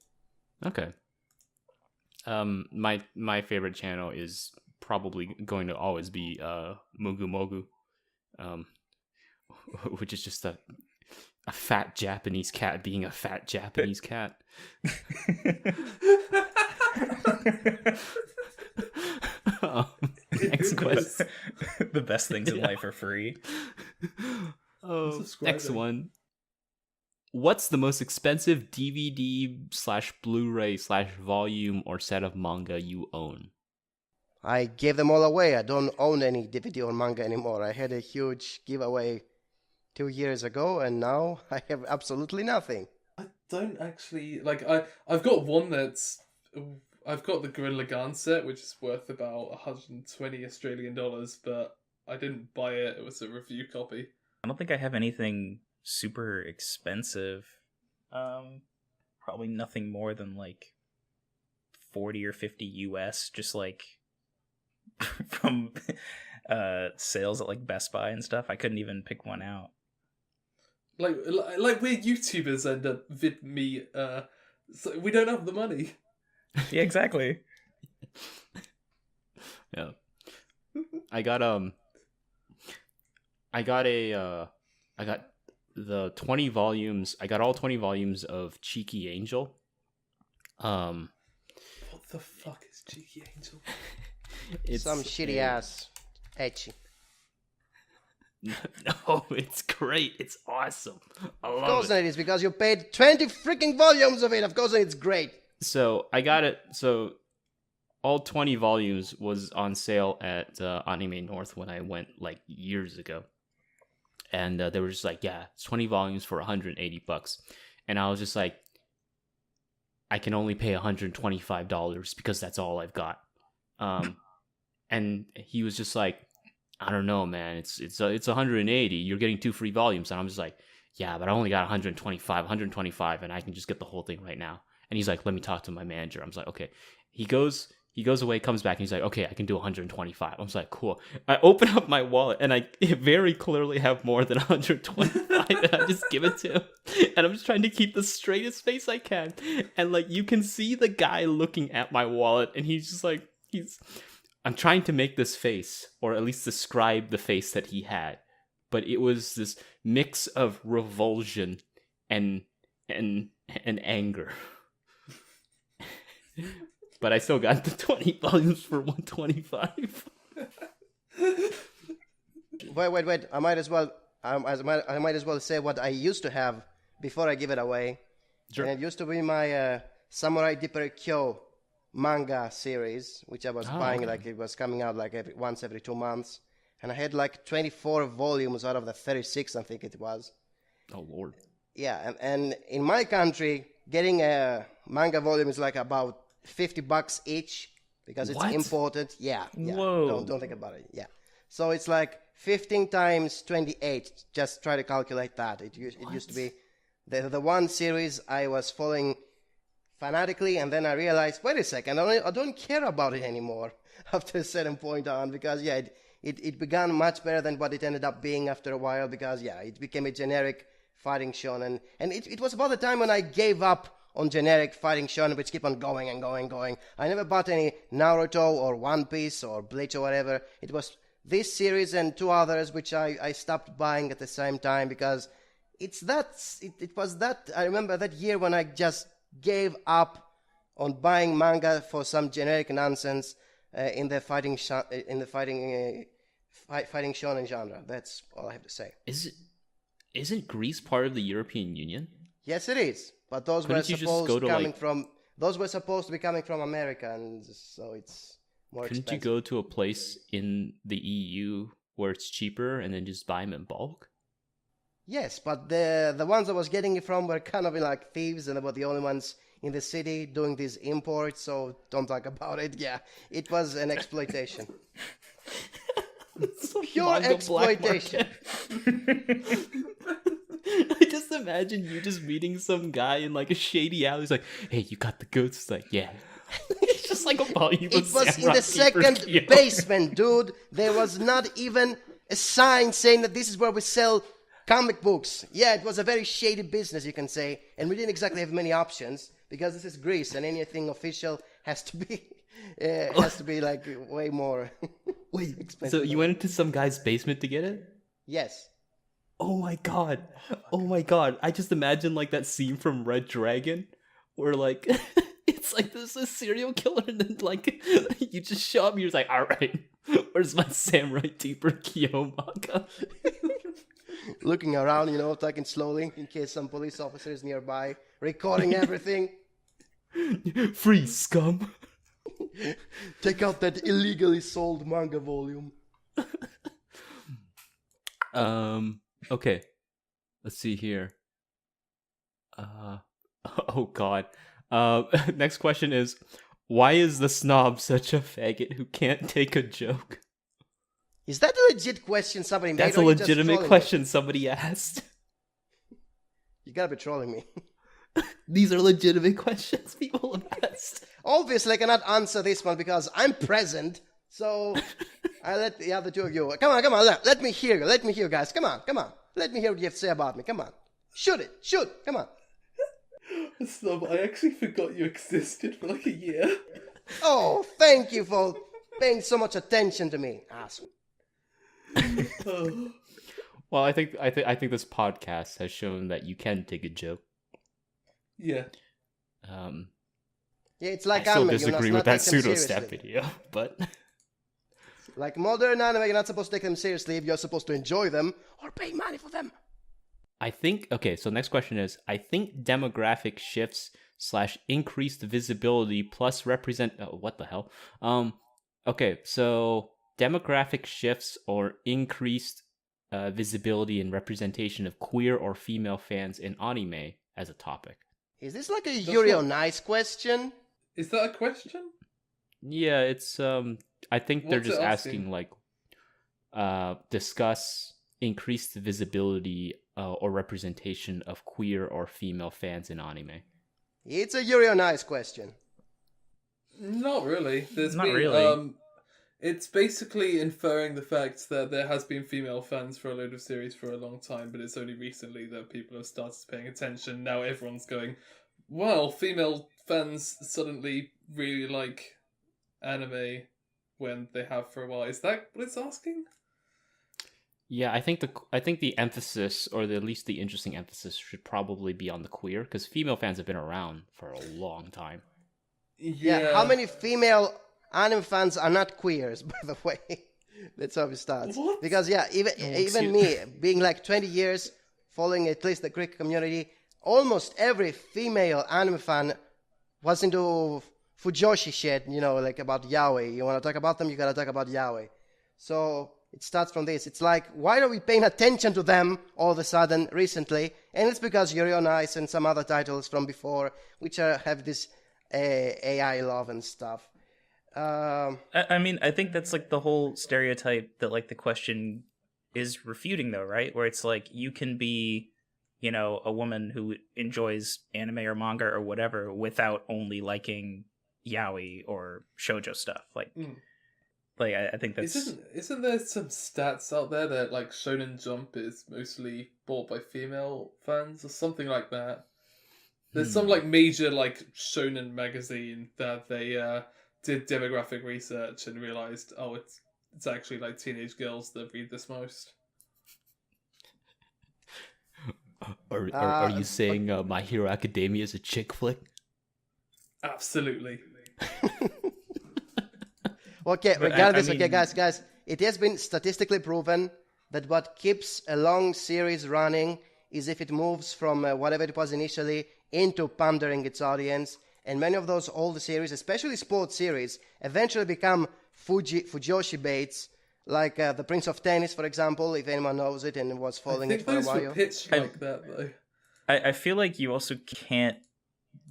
Okay. My favorite channel is probably going to always be Mogu Mogu, which is just a fat Japanese cat being a fat Japanese cat. Next question. The best things in life are free. Next one. What's the most expensive DVD/Blu-ray/volume or set of manga you own? I gave them all away. I don't own any DVD or manga anymore. I had a huge giveaway 2 years ago, and now I have absolutely nothing. I don't actually like. I've got one that's. I've got the Gurren Lagann set, which is worth about 120 Australian dollars, but I didn't buy it. It was a review copy. I don't think I have anything super expensive. Probably nothing more than like 40 or 50 US, just like from sales at like Best Buy and stuff. I couldn't even pick one out. Like we're YouTubers and VidMe, so we don't have the money. Yeah, exactly. Yeah. I got the 20 volumes. I got all 20 volumes of Cheeky Angel. What the fuck is Cheeky Angel? It's some shitty ass etchy. No, it's great. It's awesome. I Of love course it. it is, because you paid 20 freaking volumes of it. Of course it's great. So I got it. So all 20 volumes was on sale at Anime North when I went like years ago. And they were just like, yeah, it's 20 volumes for $180. And I was just like, I can only pay $125 because that's all I've got. And he was just like, I don't know, man. It's 180. You're getting 2 free volumes. And I'm just like, yeah, but I only got 125, and I can just get the whole thing right now. And he's like, let me talk to my manager. I'm just like, okay. He goes away, comes back, and he's like, okay, I can do 125. I was like, cool. I open up my wallet, and I very clearly have more than 125, and I just give it to him. And I'm just trying to keep the straightest face I can. And, like, you can see the guy looking at my wallet, and he's just like, I'm trying to make this face, or at least describe the face that he had. But it was this mix of revulsion and anger. But I still got the 20 volumes for 125. Wait. I might as well say what I used to have before I give it away. Sure. And it used to be my Samurai Dipper Kyo manga series, which I was buying, okay. like it was coming out like once every 2 months. And I had like 24 volumes out of the 36, I think it was. Oh, Lord. Yeah, and in my country, getting a manga volume is like about $50 each because it's What? imported. Yeah. Whoa. Don't think about it. Yeah. So it's like 15 times 28. Just try to calculate that. It used to be the one series I was following fanatically, and then I realized, wait a second, I don't care about it anymore after a certain point on, because it began much better than what it ended up being after a while, because it became a generic fighting shonen, and it was about the time when I gave up on generic fighting shonen, which keep on going and going and going. I never bought any Naruto or One Piece or Bleach or whatever. It was this series and 2 others which I stopped buying at the same time, because it was that I remember that year when I just gave up on buying manga for some generic nonsense in the fighting shonen genre. That's all I have to say. Isn't Greece part of the European Union? Yes, it is. But those Couldn't you were just go to, those were supposed to be coming from America, and so it's more Couldn't expensive. you go to a place in the EU where it's cheaper and then just buy them in bulk? Yes, but the ones I was getting it from were kind of like thieves, and they were the only ones in the city doing these imports, so don't talk about it. Yeah, it was an exploitation. Pure Manga black exploitation. I just imagine you just meeting some guy in like a shady alley. He's like, "Hey, you got the goods?" It's like, "Yeah." It's just like a volume It of was in Samurai the second Keeper. basement, dude. There was not even a sign saying that this is where we sell comic books. Yeah, it was a very shady business, you can say, and we didn't exactly have many options because this is Greece, and anything official has to be like way more. Wait, expensive. so you went into some guy's basement to get it? Yes. Oh my god! Oh my god! I just imagine like that scene from Red Dragon, where like it's like there's a serial killer, and then like you just show up, and you're just like, "All right, where's my Samurai Deeper Kyo manga?" Looking around, talking slowly in case some police officers nearby, recording everything. Free scum. Take out that illegally sold manga volume. Okay. Let's see here. Oh god. Next question is, why is the snob such a faggot who can't take a joke? Is that a legit question somebody made? That's or a are you just legitimate trolling question somebody asked. me? You gotta be trolling me. These are legitimate questions people have asked. Obviously, I cannot answer this one because I'm present. So I let the other two of you. Come on. Let me hear you. Let me hear you guys. Come on. Let me hear what you have to say about me. Come on. Shoot. Come on. Snob, I actually forgot you existed for like a year. Oh, thank you for paying so much attention to me, asshole. Well, I think this podcast has shown that you can take a joke. Yeah. Yeah, it's like I still anime. You disagree must with not that take them pseudo step seriously. video, but Like modern anime, you're not supposed to take them seriously if you're supposed to enjoy them or pay money for them. I think, okay, so next question is, I think demographic shifts / increased visibility plus represent, what the hell? Okay, so demographic shifts or increased visibility and representation of queer or female fans in anime as a topic. Is this like a Yuri on not- Ice question? Is that a question? Yeah, it's, I think they're What's just it asking, asking? like, discuss increased visibility or representation of queer or female fans in anime. It's a Yuri on Ice question. Not really. Not really. It's basically inferring the fact that there has been female fans for a load of series for a long time, but it's only recently that people have started paying attention. Now everyone's going, well, female fans suddenly really like anime when they have for a while. Is that what it's asking? Yeah, I think the emphasis, or at least the interesting emphasis, should probably be on the queer, because female fans have been around for a long time. Yeah, how many female anime fans are not queers, by the way? That's how it starts. What? Because, yeah, even me, being like 20 years, following at least the Greek community, almost every female anime fan was into Fujoshi shit, like about yaoi. You want to talk about them, you gotta talk about yaoi. So it starts from this. It's like, why are we paying attention to them all of a sudden recently? And it's because Yuri on Ice and some other titles from before, which have this AI love and stuff. I mean, I think that's like the whole stereotype that like the question is refuting, though, right? Where it's like you can be, a woman who enjoys anime or manga or whatever without only liking yaoi or shoujo stuff. Like, like I think that's Isn't there some stats out there that like Shonen Jump is mostly bought by female fans or something like that? There's some like major like shonen magazine that they did demographic research and realized, oh, it's actually like teenage girls that read this most. Are you saying My Hero Academia is a chick flick? Absolutely. Okay, But regardless, I okay, mean- guys, it has been statistically proven that what keeps a long series running is if it moves from whatever it was initially into pandering its audience. And many of those older series, especially sports series, eventually become Fujoshi baits Like the Prince of Tennis, for example, if anyone knows it and was I following think it for a those were while. pitched like that, though. I feel like you also can't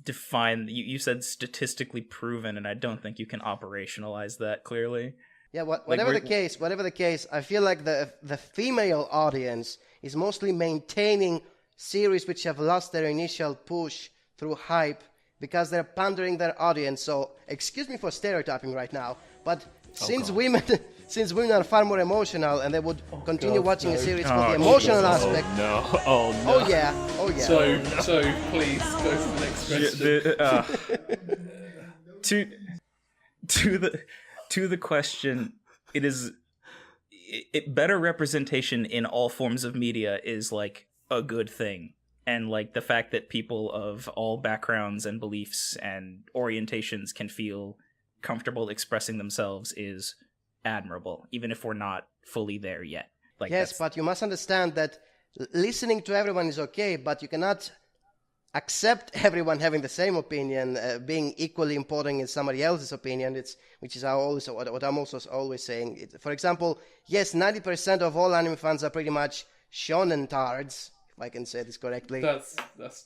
define. You said statistically proven, and I don't think you can operationalize that clearly. Yeah, whatever the case, I feel like the female audience is mostly maintaining series which have lost their initial push through hype because they're pandering their audience. So, excuse me for stereotyping right now, but since women are far more emotional and they would continue watching a series for the emotional aspect. Oh no! Oh yeah. So, please go to the next question. To the question, better representation in all forms of media is like a good thing, and like the fact that people of all backgrounds and beliefs and orientations can feel comfortable expressing themselves is admirable, even if we're not fully there yet. Like, yes, but you must understand that listening to everyone is okay, but you cannot accept everyone having the same opinion, being equally important in somebody else's opinion, which is what I'm also always saying. For example, yes, 90% of all anime fans are pretty much shonen tards, if I can say this correctly. That's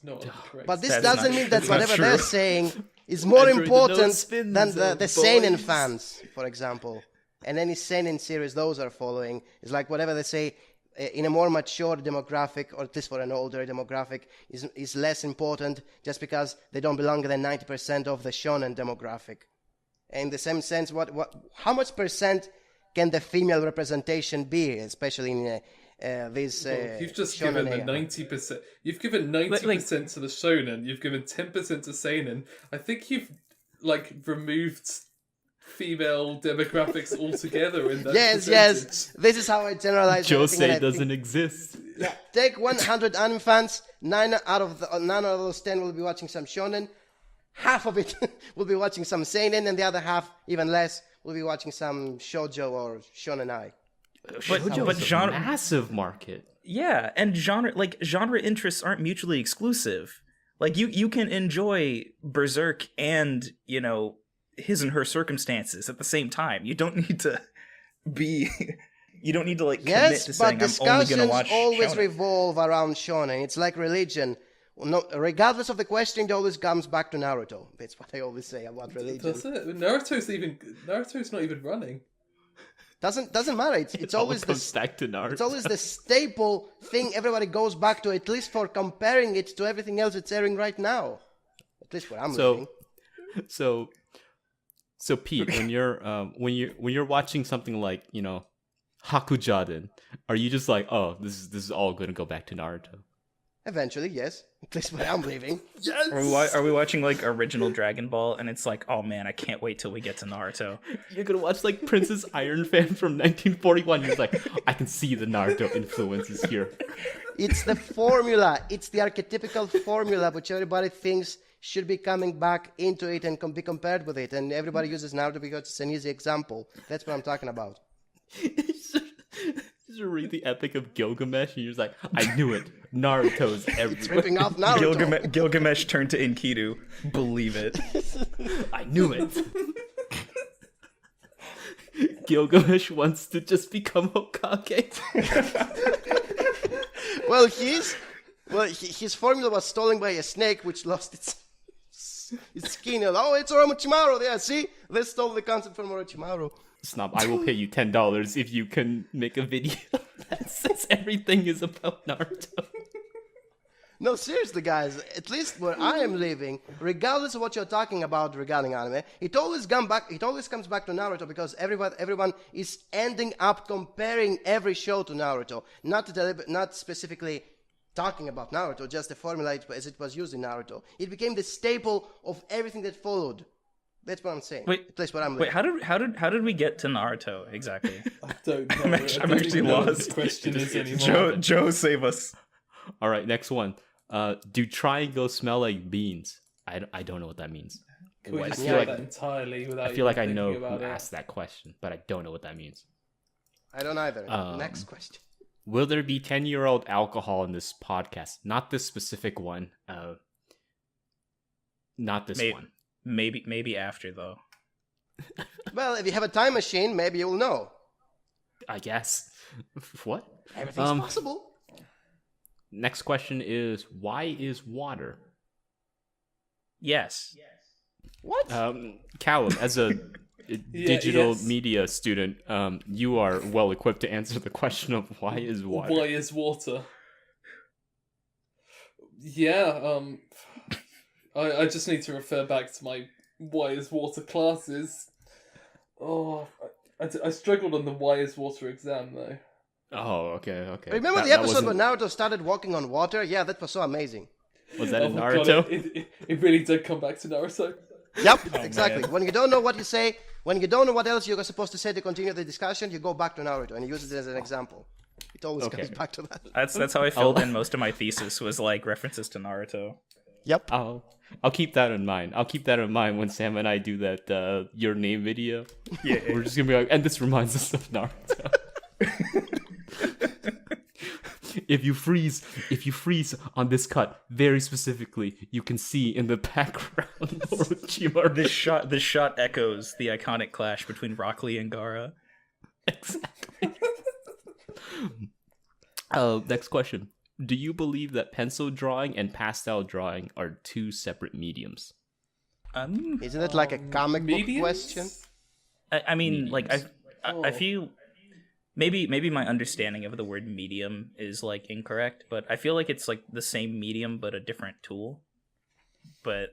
not correct. But this doesn't mean that whatever they're saying is more important than the seinen fans, for example. And any seinen series those are following is like whatever they say in a more mature demographic, or at least for an older demographic, is less important just because they don't belong to the 90% of the shonen demographic. In the same sense, how much percent can the female representation be, especially in these you've just given the 90%. You've given 90% to the shonen. You've given 10% to seinen. I think you've removed female demographics altogether in that percentage. Yes. This is how I generalize. Josei doesn't exist. Yeah, take 100 anime fans. 9 out of those 10 will be watching some shonen. Half of it will be watching some seinen, and the other half, even less, will be watching some shoujo or shonenai. But genre, massive market. Yeah, and genre interests aren't mutually exclusive. Like you can enjoy Berserk and his and her circumstances at the same time. You don't need to commit to saying I'm only going to watch always shonen. Revolve around shonen. It's like religion. No, regardless of the question, it always comes back to Naruto. That's what I always say about religion. That's it. Naruto's not even running. Doesn't matter. It's always comes back to Naruto. It's always the staple thing everybody goes back to, at least for comparing it to everything else that's airing right now. At least what I'm reading. So Pete, when you're watching something like Hakujaden, are you just like, oh, this is all going to go back to Naruto? Eventually, yes. At least what I'm believing. Yes. Are we watching original Dragon Ball, and it's like, oh man, I can't wait till we get to Naruto. You're gonna watch Princess Iron Fan from 1941. You're like, I can see the Naruto influences here. It's the formula. It's the archetypical formula which everybody thinks should be coming back into it and be compared with it. And everybody uses Naruto because it's an easy example. That's what I'm talking about. You should read the Epic of Gilgamesh, and you're just like, I knew it. Naruto's everywhere. It's ripping off Naruto. Gilgamesh turned to Enkidu. Believe it. I knew it. Gilgamesh wants to just become Hokage. His formula was stolen by a snake, which lost its skin. Oh, it's Orochimaru. Yeah, see? They stole the concept from Orochimaru. Snob, I will pay you $10 if you can make a video that says everything is about Naruto. No, seriously, guys. At least where I am living, regardless of what you're talking about regarding anime, it always comes back to Naruto because everyone is ending up comparing every show to Naruto, not specifically talking about Naruto, just the formula as it was used in Naruto. It became the staple of everything that followed. That's what I'm saying. Wait, that's what I'm. Wait, how did we get to Naruto exactly? I don't know. I'm actually lost. The question is anymore. Joe, save us. All right, next one. Do triangles smell like beans? I don't know what that means. Can we I just feel say like that entirely without I feel like I even know thinking who about it? asked that question, but I don't know what that means. I don't either. Next question. Will there be 10-year-old alcohol in this podcast? Not this specific one. Not this one. Maybe after though. Well, if you have a time machine, maybe you'll know. I guess. What? Everything's possible. Next question is, why is water? Yes. What? Callum, as a digital yes. media student, you are well equipped to answer the question of why is water. Why is water? Yeah, I just need to refer back to my why is water classes. Oh, I struggled on the why is water exam though. Oh, okay. Remember the episode where Naruto started walking on water? Yeah, that was so amazing. Was that in my Naruto? God, it really did come back to Naruto. Yep, exactly. When you don't know what you say, when you don't know what else you're supposed to say to continue the discussion, you go back to Naruto and you use it as an example. It always comes back to that. That's how I filled in most of my thesis, was like references to Naruto. Yep. I'll keep that in mind. I'll keep that in mind when Sam and I do that your name video. Yeah. We're just gonna be like, and this reminds us of Naruto. If you freeze on this cut very specifically, you can see in the background Orochimaru. This shot echoes the iconic clash between Rock Lee and Gaara. Exactly. Next question. Do you believe that pencil drawing and pastel drawing are two separate mediums? Isn't it like a comic book Mediums? question? I mean, like I Oh. feel maybe my understanding of the word medium is like incorrect, but I feel like it's like the same medium but a different tool. But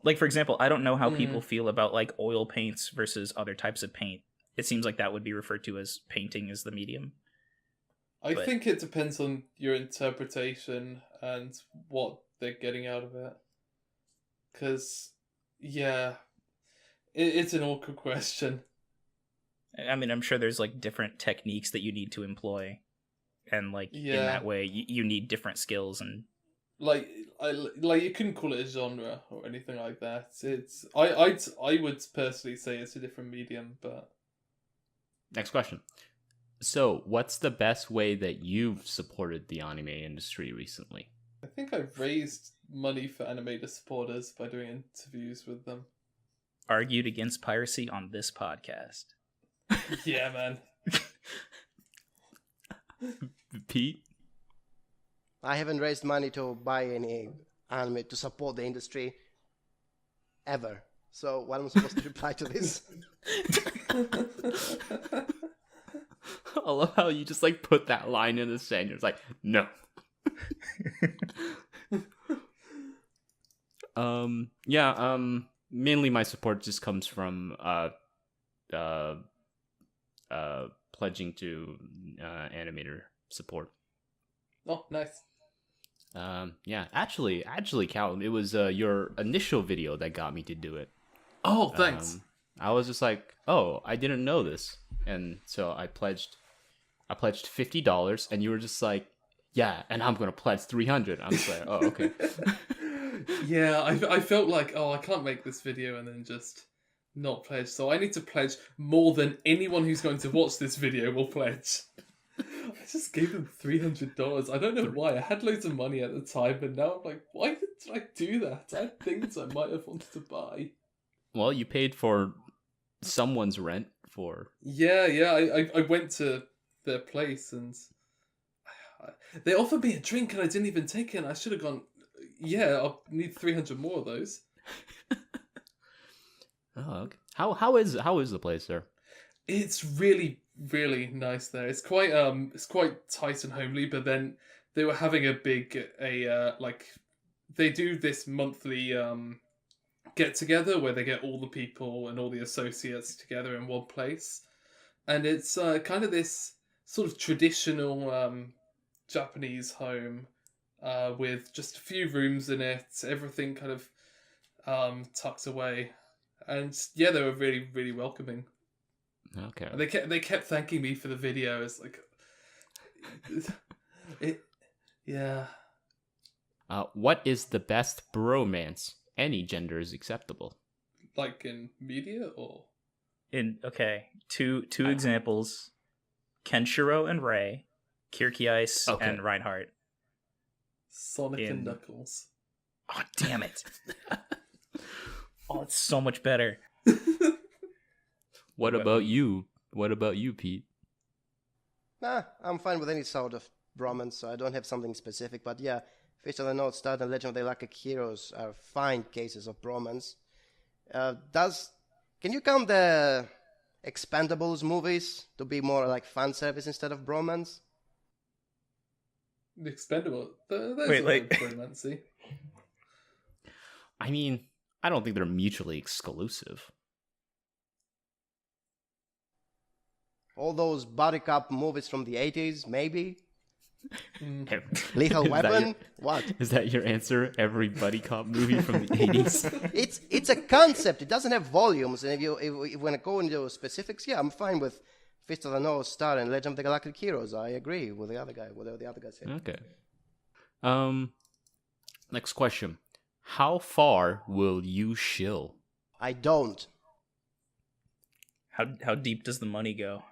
like, for example, I don't know how people feel about like oil paints versus other types of paint. It seems like that would be referred to as painting as the medium. I But- think it depends on your interpretation and what they're getting out of it. Because, yeah, it's an awkward question. I mean, I'm sure there's like different techniques that you need to employ, and like in Yeah. that way, you need different skills. And Like, you couldn't call it a genre or anything like that. I would personally say it's a different medium, but Next question. So, what's the best way that you've supported the anime industry recently? I think I've raised money for animator supporters by doing interviews with them. argued against piracy on this podcast. Yeah, man. Pete? I haven't raised money to buy any anime to support the industry ever. So what am I supposed to reply to this? I love how you just like put that line in the sand. You're just like, no. Mainly my support just comes from pledging to animator support. Oh, nice. Actually, Callum, it was your initial video that got me to do it. Oh, thanks. I was just like, oh, I didn't know this, and so I pledged $50, and you were just like, yeah, and I'm gonna pledge 300. I'm just like, oh, okay. Yeah, I felt like, oh, I can't make this video and then just not pledge. So I need to pledge more than anyone who's going to watch this video will pledge. I just gave them $300. I don't know why. I had loads of money at the time, but now I'm like, why did I do that? I had things I might have wanted to buy. Well, you paid for someone's rent for. Yeah, I went to their place and they offered me a drink and I didn't even take it. And I should have gone, yeah, I'll need 300 more of those. Oh, okay. How is the place there? It's really, really nice there. It's quite tight and homely, but then they were having they do this monthly get together where they get all the people and all the associates together in one place. And it's kind of this sort of traditional Japanese home with just a few rooms in it, everything kind of tucked away. And yeah, they were really, really welcoming. Okay. And they kept thanking me for the video. It's like, yeah. What is the best bromance? Any gender is acceptable. Like in media or Two examples: Kenshiro and Rei, Kirky Ice Okay. and Reinhardt. Sonic and Knuckles. Oh, damn it! Oh, it's so much better. What about you? What about you, Pete? I'm fine with any sort of bromance, so I don't have something specific. But yeah, Fist of the North Star and Legend of the Galactic Heroes are fine cases of bromance. Can you count the Expendables movies to be more like fan service instead of bromance? The Expendable. Those Wait, are like- romancy. I mean, I don't think they're mutually exclusive. All those body cop movies from the 80s, maybe? Is Lethal that Weapon? your- What? Is that your answer? Every buddy cop movie from the 80s? It's a concept. It doesn't have volumes. And if you want to go into specifics, yeah, I'm fine with Fist of the North Star and Legend of the Galactic Heroes. I agree with the other guy, whatever the other guy said. Okay. Next question. How far will you shill? I don't. How deep does the money go?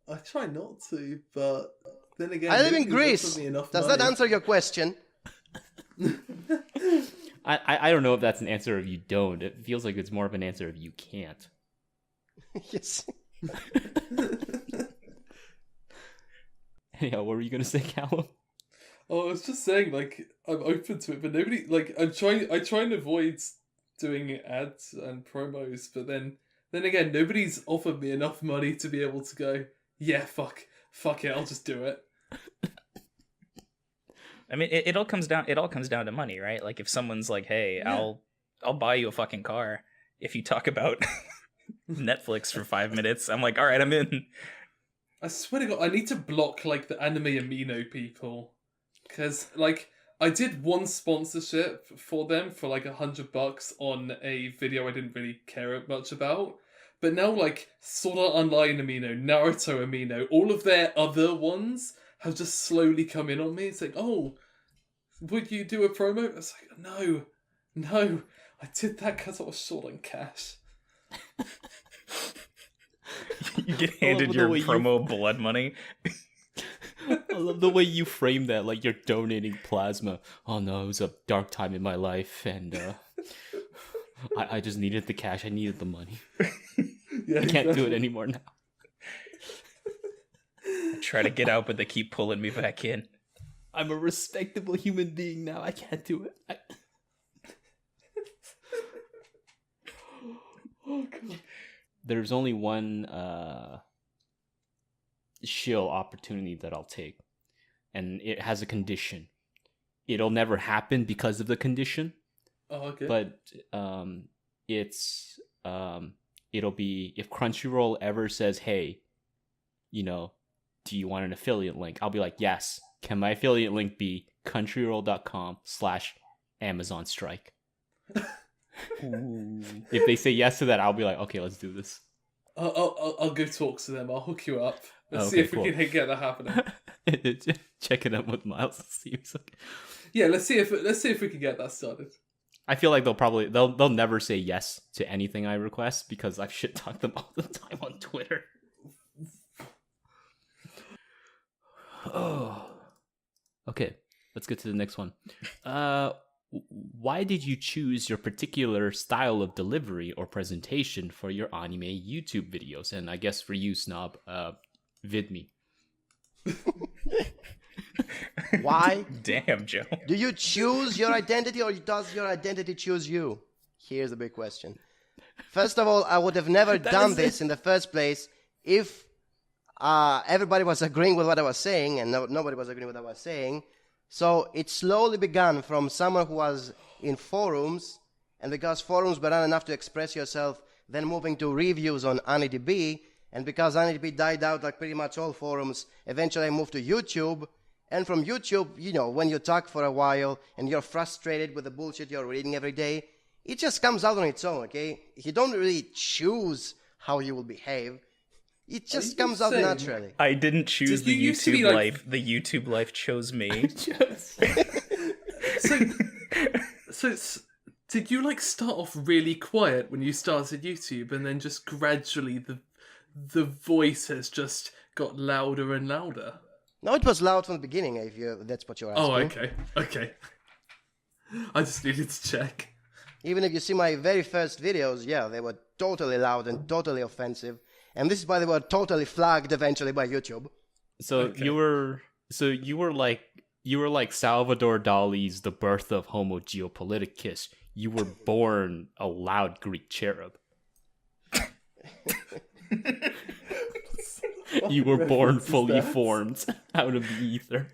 I try not to, but then again, I live in nobody's Greece. offered me enough Does money. that answer your question? I don't know if that's an answer if you don't. It feels like it's more of an answer if you can't. Yes. Yeah, what were you gonna say, Callum? Oh, I was just saying, like, I'm open to it, but nobody, like, I try and avoid doing ads and promos, but then again, nobody's offered me enough money to be able to go, yeah, fuck it, I'll just do it. I mean, it all comes down to money, right? Like if someone's like, "Hey, Yeah. I'll buy you a fucking car if you talk about Netflix for 5 minutes," I'm like, "All right, I'm in." I swear to God, I need to block, like, the anime amino people. Because, like, I did one sponsorship for them for, like, $100 on a video I didn't really care much about. But now, like, Sword Art Online amino, Naruto amino, all of their other ones have just slowly come in on me. It's like, oh, would you do a promo? It's like, no, I did that because I was short on cash. You get I love handed the your way you- promo blood money. I love the way you frame that, like you're donating plasma. Oh no, it was a dark time in my life, and I just needed the cash. I needed the money. Yeah, I can't do exactly. it anymore now. I try to get out, but they keep pulling me back in. I'm a respectable human being now. I can't do it. Oh, God. There's only one shill opportunity that I'll take, and it has a condition. It'll never happen because of the condition, Oh, okay. but it'll be if Crunchyroll ever says, "Hey, do you want an affiliate link?" I'll be like, "Yes." Can my affiliate link be crunchyroll.com/Amazon strike? If they say yes to that, I'll be like, "Okay, let's do this." I'll go talk to them. I'll hook you up. Let's see Okay, if we cool. can get that happening. Check it out with Miles. Seems like Yeah, let's see if we can get that started. I feel like they'll never say yes to anything I request because I've shit talked them all the time on Twitter. Oh. Okay, let's get to the next one. Why did you choose your particular style of delivery or presentation for your anime YouTube videos? And I guess for you, Snob, VidMe. Why? Damn, Joe. Do you choose your identity or does your identity choose you? Here's the big question. First of all, I would have never done this in the first place if everybody was agreeing with what I was saying and nobody was agreeing with what I was saying. So it slowly began from someone who was in forums, and because forums were not enough to express yourself, then moving to reviews on AniDB, and because AniDB died out like pretty much all forums, eventually I moved to YouTube, and from YouTube, when you talk for a while and you're frustrated with the bullshit you're reading every day, it just comes out on its own, okay? You don't really choose how you will behave. It just you comes out saying- naturally. I didn't choose Did the you used to YouTube be like- life. The YouTube life chose me. So did you like start off really quiet when you started YouTube, and then just gradually the voice has just got louder and louder? No, it was loud from the beginning, if that's what you're asking. Oh, okay. I just needed to check. Even if you see my very first videos, yeah, they were totally loud and totally offensive. And this is, by the way, totally flagged eventually by YouTube. So Okay. you were like Salvador Dali's The Birth of Homo Geopoliticus. You were born a loud Greek cherub. You were born reference is fully that? formed out of the ether.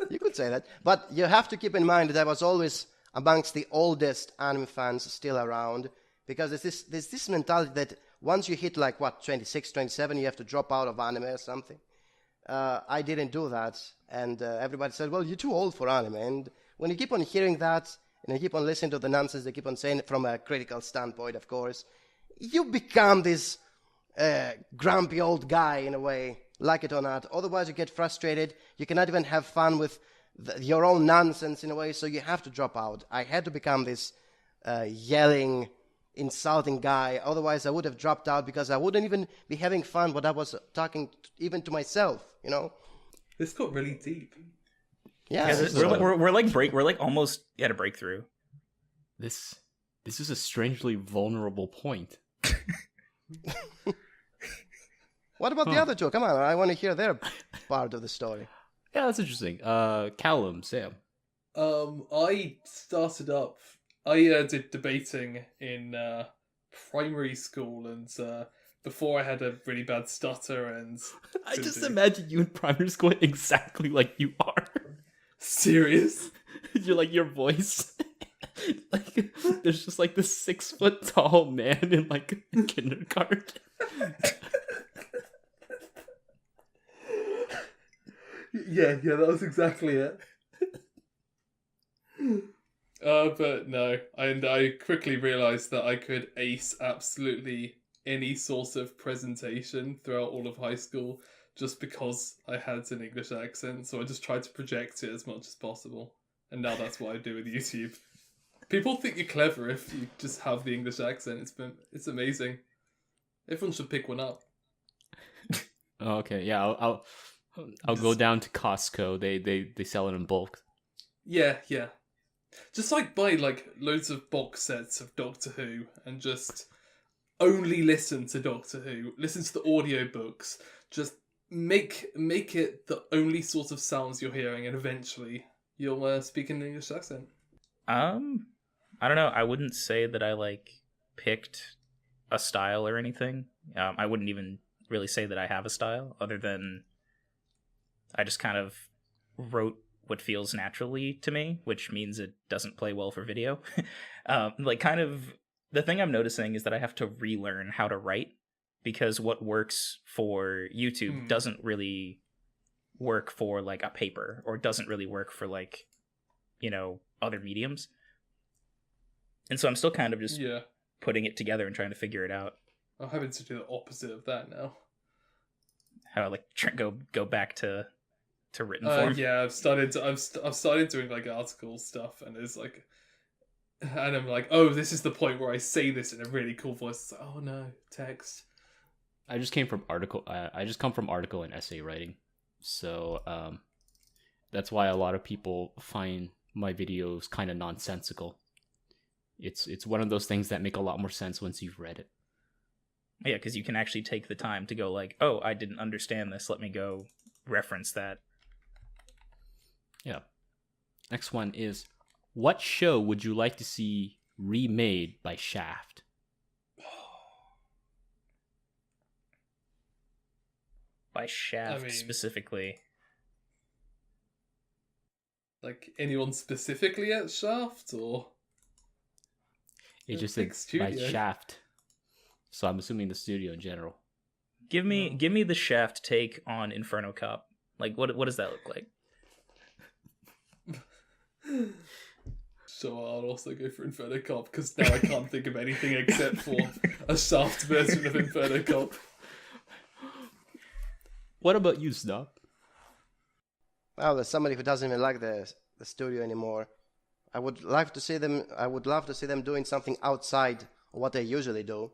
You could say that. But you have to keep in mind that I was always amongst the oldest anime fans still around, because there's this mentality that once you hit like, 26, 27, you have to drop out of anime or something. I didn't do that. And everybody said, well, you're too old for anime. And when you keep on hearing that, and you keep on listening to the nonsense they keep on saying it from a critical standpoint, of course, you become this grumpy old guy in a way, like it or not. Otherwise, you get frustrated. You cannot even have fun with your own nonsense in a way, so you have to drop out. I had to become this yelling, insulting guy. Otherwise, I would have dropped out because I wouldn't even be having fun when I was talking even to myself, you know? This got really deep. Yeah, Yeah, this is we're like almost at a breakthrough. This is a strangely vulnerable point. What about the other two? Come on, I want to hear their part of the story. Yeah, that's interesting. Callum, Sam. I started up. I did debating in primary school, and before I had a really bad stutter, and I couldn't just do- imagine you in primary school exactly like you are. serious. You're like your voice. Like there's just like this 6 foot tall man in like kindergarten. Yeah, that was exactly it. But no, and I quickly realised that I could ace absolutely any sort of presentation throughout all of high school just because I had an English accent, so I just tried to project it as much as possible. And now that's what I do with YouTube. People think you're clever if you just have the English accent. It's amazing. Everyone should pick one up. Oh, okay, yeah, I'll go down to Costco. They sell it in bulk. Yeah. Just like buy like loads of box sets of Doctor Who and just only listen to Doctor Who. Listen to the audiobooks. Just make it the only sort of sounds you're hearing, and eventually you'll speak an English accent. I don't know. I wouldn't say that I like picked a style or anything. I wouldn't even really say that I have a style, other than I just kind of wrote what feels naturally to me, which means it doesn't play well for video. Like, kind of the thing I'm noticing is that I have to relearn how to write, because what works for YouTube doesn't really work for like a paper, or doesn't really work for like, other mediums. And so I'm still kind of just putting it together and trying to figure it out. I'm having to do the opposite of that now. How like go back to written form. Yeah, I've started doing like article stuff, and it's like, and I'm like, oh, this is the point where I say this in a really cool voice. It's like, oh no, text. I just came from article. I just come from article and essay writing, so that's why a lot of people find my videos kind of nonsensical. It's one of those things that make a lot more sense once you've read it. Yeah, because you can actually take the time to go like, oh, I didn't understand this. Let me go reference that. Yeah. Next one is, what show would you like to see remade by Shaft? By Shaft I mean- specifically. Like anyone specifically at Shaft, or It just big said by studio. Shaft, so I'm assuming the studio in general. Give me the Shaft take on Inferno Cop. Like, what does that look like? So I'll also go for Inferno Cop, because now I can't think of anything except for a Shaft version of Inferno Cop. What about you, Snob? Well, there's somebody who doesn't even like the studio anymore. I would love to see them doing something outside of what they usually do.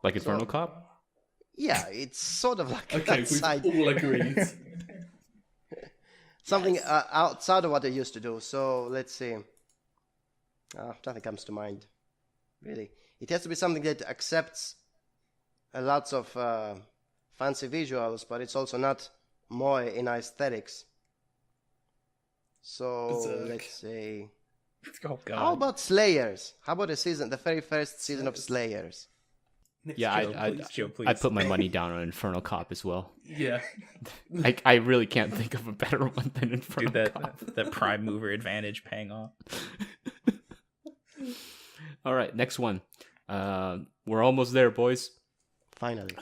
Like Inferno Cop? Yeah, it's sort of like Okay, outside, we've all agreed. something outside of what they used to do. So let's see. Nothing comes to mind. Really, it has to be something that accepts lots of fancy visuals, but it's also not moe in aesthetics. So Berserk. let's say, Oh god. how about Slayers? How about the very first season of Slayers? Next Yeah, joke, I- please. Joe, please. I put my money down on Infernal Cop as well. Yeah. I really can't think of a better one than Infernal Dude, Cop. that prime mover advantage paying off. All right, next one. We're almost there, boys. Finally.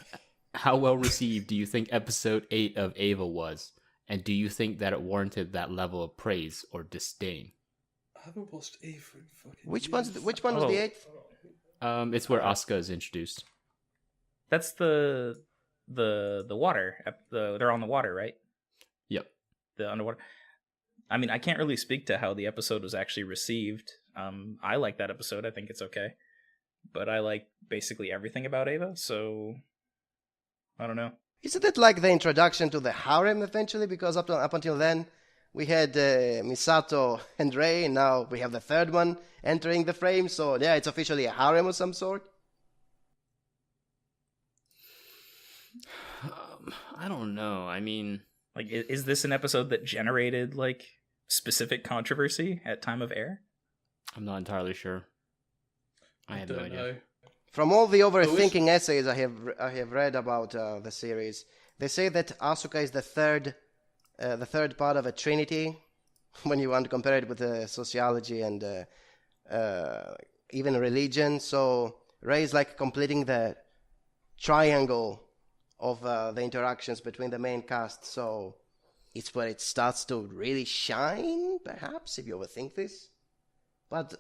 How well received do you think episode 8 of Ava was? And do you think that it warranted that level of praise or disdain? I haven't watched Ava in fucking Which years. which one was the Oh. 8th? It's where Asuka is introduced. That's the water. They're on the water, right? Yep. The underwater. I mean, I can't really speak to how the episode was actually received. I like that episode. I think it's okay, but I like basically everything about Ava. So I don't know. Isn't it like the introduction to the harem eventually? Because up until then, we had Misato and Rei, and now we have the third one entering the frame. So yeah, it's officially a harem of some sort. I don't know. I mean, Like, is this an episode that generated like specific controversy at time of air? I'm not entirely sure. I have no Don't idea. know. From all the overthinking essays I have read about the series, they say that Asuka is the third part of a trinity. When you want to compare it with sociology and even religion, so Rei is like completing the triangle of the interactions between the main cast. So it's where it starts to really shine, perhaps, if you overthink this. But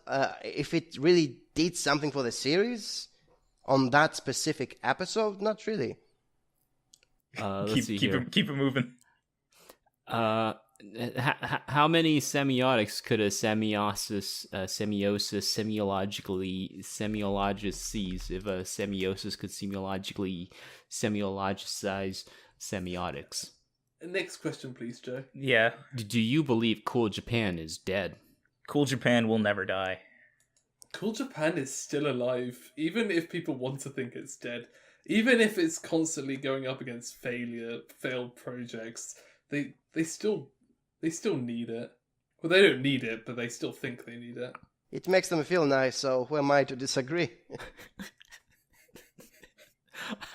if it really did something for the series on that specific episode, not really. Let's see keep here. it moving. How many semiotics could a semiosis seize if a semiosis could semiologicize semiotics? Next question, please, Joe. Yeah, Do you believe Cool Japan is dead? Cool Japan will never die. Cool Japan is still alive, even if people want to think it's dead. Even if it's constantly going up against failed projects, they still need it. Well, they don't need it, but they still think they need it. It makes them feel nice, so who am I to disagree?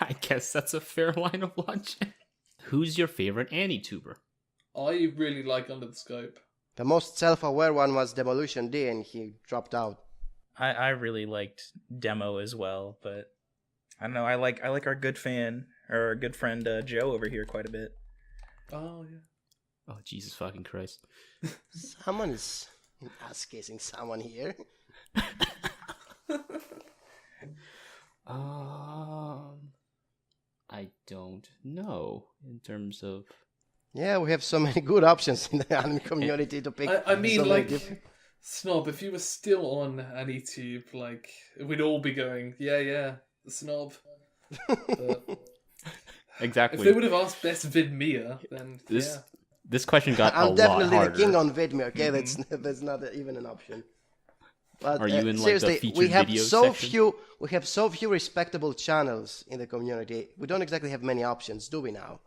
I guess that's a fair line of logic. Who's your favorite AniTuber? I really like Under the Scope. The most self-aware one was Demolition D, and he dropped out. I really liked Demo as well, but I don't know. I like our good friend Joe over here quite a bit. Oh, yeah. Oh, Jesus fucking Christ. Someone is ass-kissing someone here. I don't know in terms of. Yeah, we have so many good options in the anime community to pick. I mean, so many like, different- Snob, if you were still on AniTube, like, we'd all be going, yeah, the Snob. But Exactly. if they would have asked Best Vid Mia, then This yeah. this question got a I'm lot definitely harder. the king on Vidme, okay? That's not even an option. But Are you in, like, the seriously, featured we have video so section? few respectable channels in the community. We don't exactly have many options, do we now?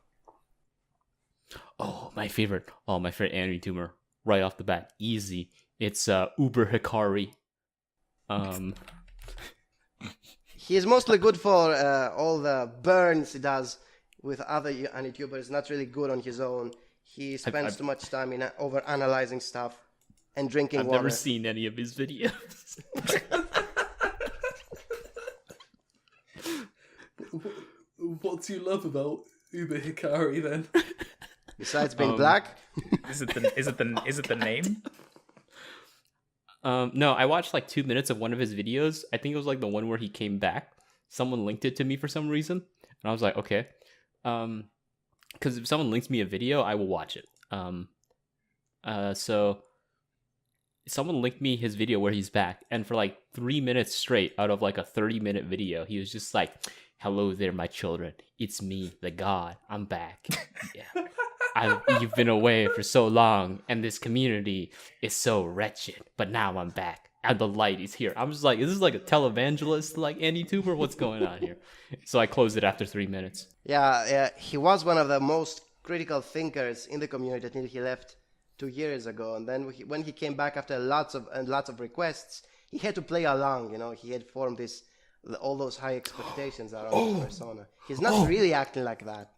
Oh, my favorite AniTuber right off the bat, easy. It's Uber Hikari. He is mostly good for all the burns he does with other YouTubers, not really good on his own. He spends I've- too much time in over-analyzing stuff and drinking I've water. never seen any of his videos. What do you love about Uber Hikari then? Besides being black, Is it the name? No, I watched like 2 minutes of one of his videos. I think it was like the one where he came back. Someone linked it to me for some reason, and I was like, okay. Because if someone links me a video, I will watch it. So someone linked me his video where he's back, and for like 3 minutes straight out of like a 30-minute video, he was just like, "Hello there, my children. It's me, the God. I'm back. Yeah. You've been away for so long, and this community is so wretched. But now I'm back. and the light is here. I'm just like, is this like a televangelist, like AnyTuber? What's going on here? So I closed it after 3 minutes. Yeah, he was one of the most critical thinkers in the community until he left 2 years ago. And then when he came back after lots of requests, he had to play along. You know, he had formed all those high expectations around his persona. He's not really acting like that.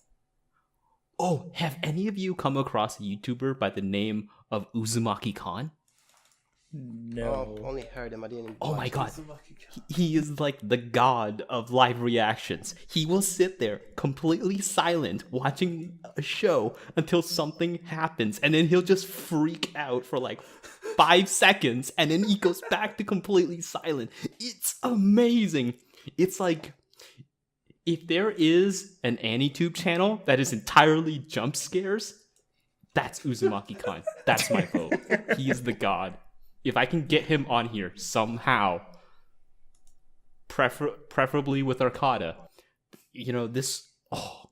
Oh, have any of you come across a YouTuber by the name of Uzumaki Khan? No. Oh, only heard him. I didn't. Oh my watch god. it. He is like the god of live reactions. He will sit there completely silent watching a show until something happens, and then he'll just freak out for like 5 seconds, and then he goes back to completely silent. It's amazing. It's like, if there is an AnyTube channel that is entirely jump scares, that's Uzumaki Khan. That's my vote. He is the god. If I can get him on here somehow, preferably with Arcada, you know, this... Oh,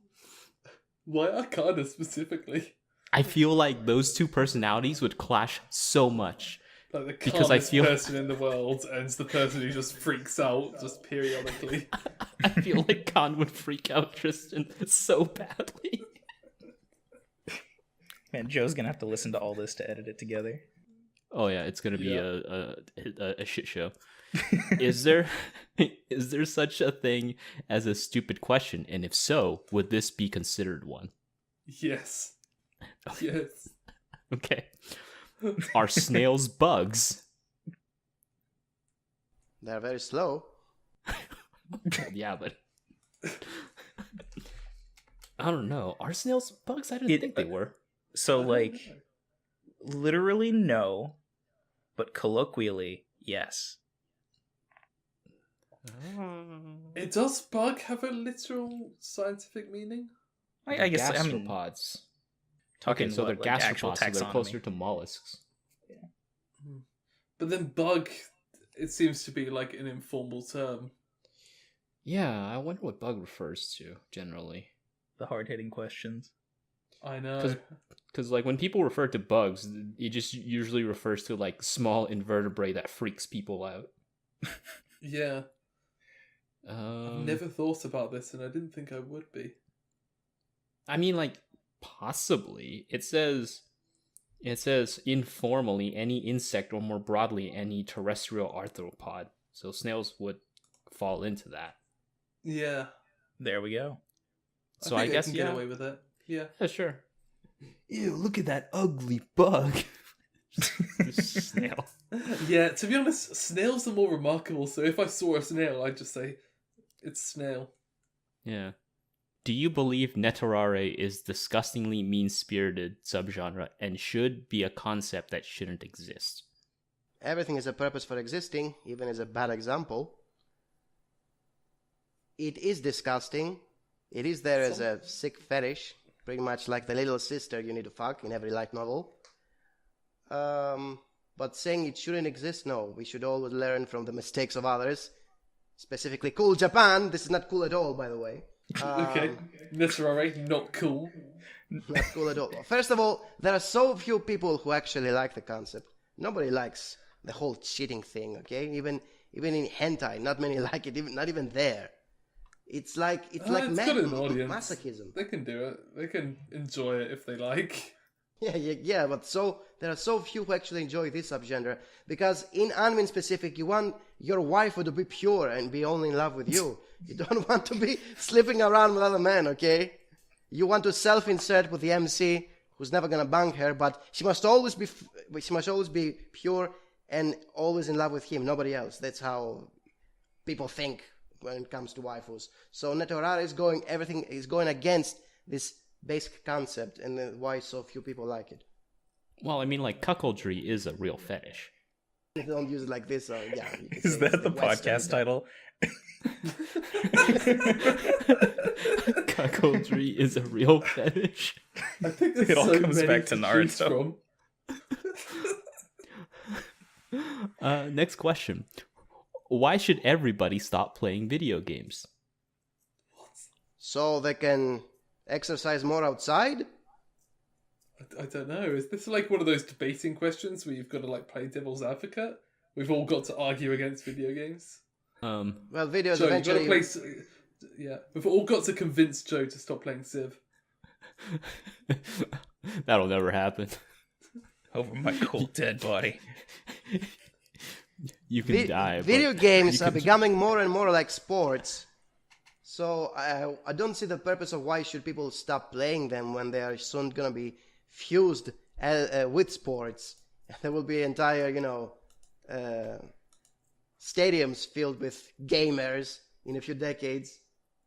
Why Arcana specifically? I feel like those two personalities would clash so much. Like the Because I calmest feel- person in the world and the person who just freaks out just periodically. I feel like Khan would freak out Tristan so badly. Man, Joe's gonna have to listen to all this to edit it together. Oh yeah, it's gonna be Yeah. a shit show. Is there such a thing as a stupid question? And if so, would this be considered one? Yes. Yes. Okay. Are snails bugs? They're very slow. Yeah, but I don't know. Are snails bugs? I didn't think they were. So, like, literally no, but colloquially, yes. Does bug have a literal scientific meaning? I guess, I mean, gastropods. talking Okay, so they're what, like, actual gastropods, so they're taxonomy. closer to mollusks. But then bug, it seems to be like an informal term. Yeah, I wonder what bug refers to generally. The hard-hitting questions. I know. Because like when people refer to bugs, it just usually refers to like small invertebrate that freaks people out. Yeah. I've never thought about this and I didn't think I would be. I mean, like, possibly. It says informally any insect or more broadly any terrestrial arthropod. So snails would fall into that. Yeah. There we go. So think I guess can yeah. get away with it. Yeah. Yeah, sure. Ew, look at that ugly bug. Snail. Yeah, to be honest, snails are more remarkable, so if I saw a snail, I'd just say, it's snail. Yeah. Do you believe Netorare is disgustingly mean-spirited subgenre and should be a concept that shouldn't exist? Everything is a purpose for existing, even as a bad example. It is disgusting. It is there as a sick fetish, pretty much like the little sister you need to fuck in every light novel. But saying it shouldn't exist, no. We should always learn from the mistakes of others. Specifically, cool Japan. This is not cool at all, by the way. Okay, Netorare, not cool. Not cool at all. First of all, there are so few people who actually like the concept. Nobody likes the whole cheating thing, okay? Even in hentai, not many like it. Not even there. It's like It's got an audience. masochism. They can do it. They can enjoy it if they like. Yeah, but there are so few who actually enjoy this subgenre because in anime specific, you want your wife to be pure and be only in love with you. You don't want to be sleeping around with other men, okay? You want to self-insert with the MC who's never gonna bang her, but she must always be pure and always in love with him, nobody else. That's how people think when it comes to waifus. So Netorare is going against this basic concept, and why so few people like it. Well, I mean, like, cuckoldry is a real fetish. They don't use it like this, so yeah. You can Is say that it's the Western podcast title? Cuckoldry is a real fetish. I think there's It all so comes many back to choose Naruto. from. Next question. Why should everybody stop playing video games? So they can exercise more outside? I don't know. Is this like one of those debating questions where you've got to like play devil's advocate? We've all got to argue against video games. Well, videos Joe, eventually. you gotta play. Yeah, we've all got to convince Joe to stop playing Civ. That'll never happen. Over my cold dead body. You can die. Video but games you are can- becoming more and more like sports. So I don't see the purpose of why should people stop playing them when they are soon gonna be fused with sports. There will be entire, stadiums filled with gamers in a few decades,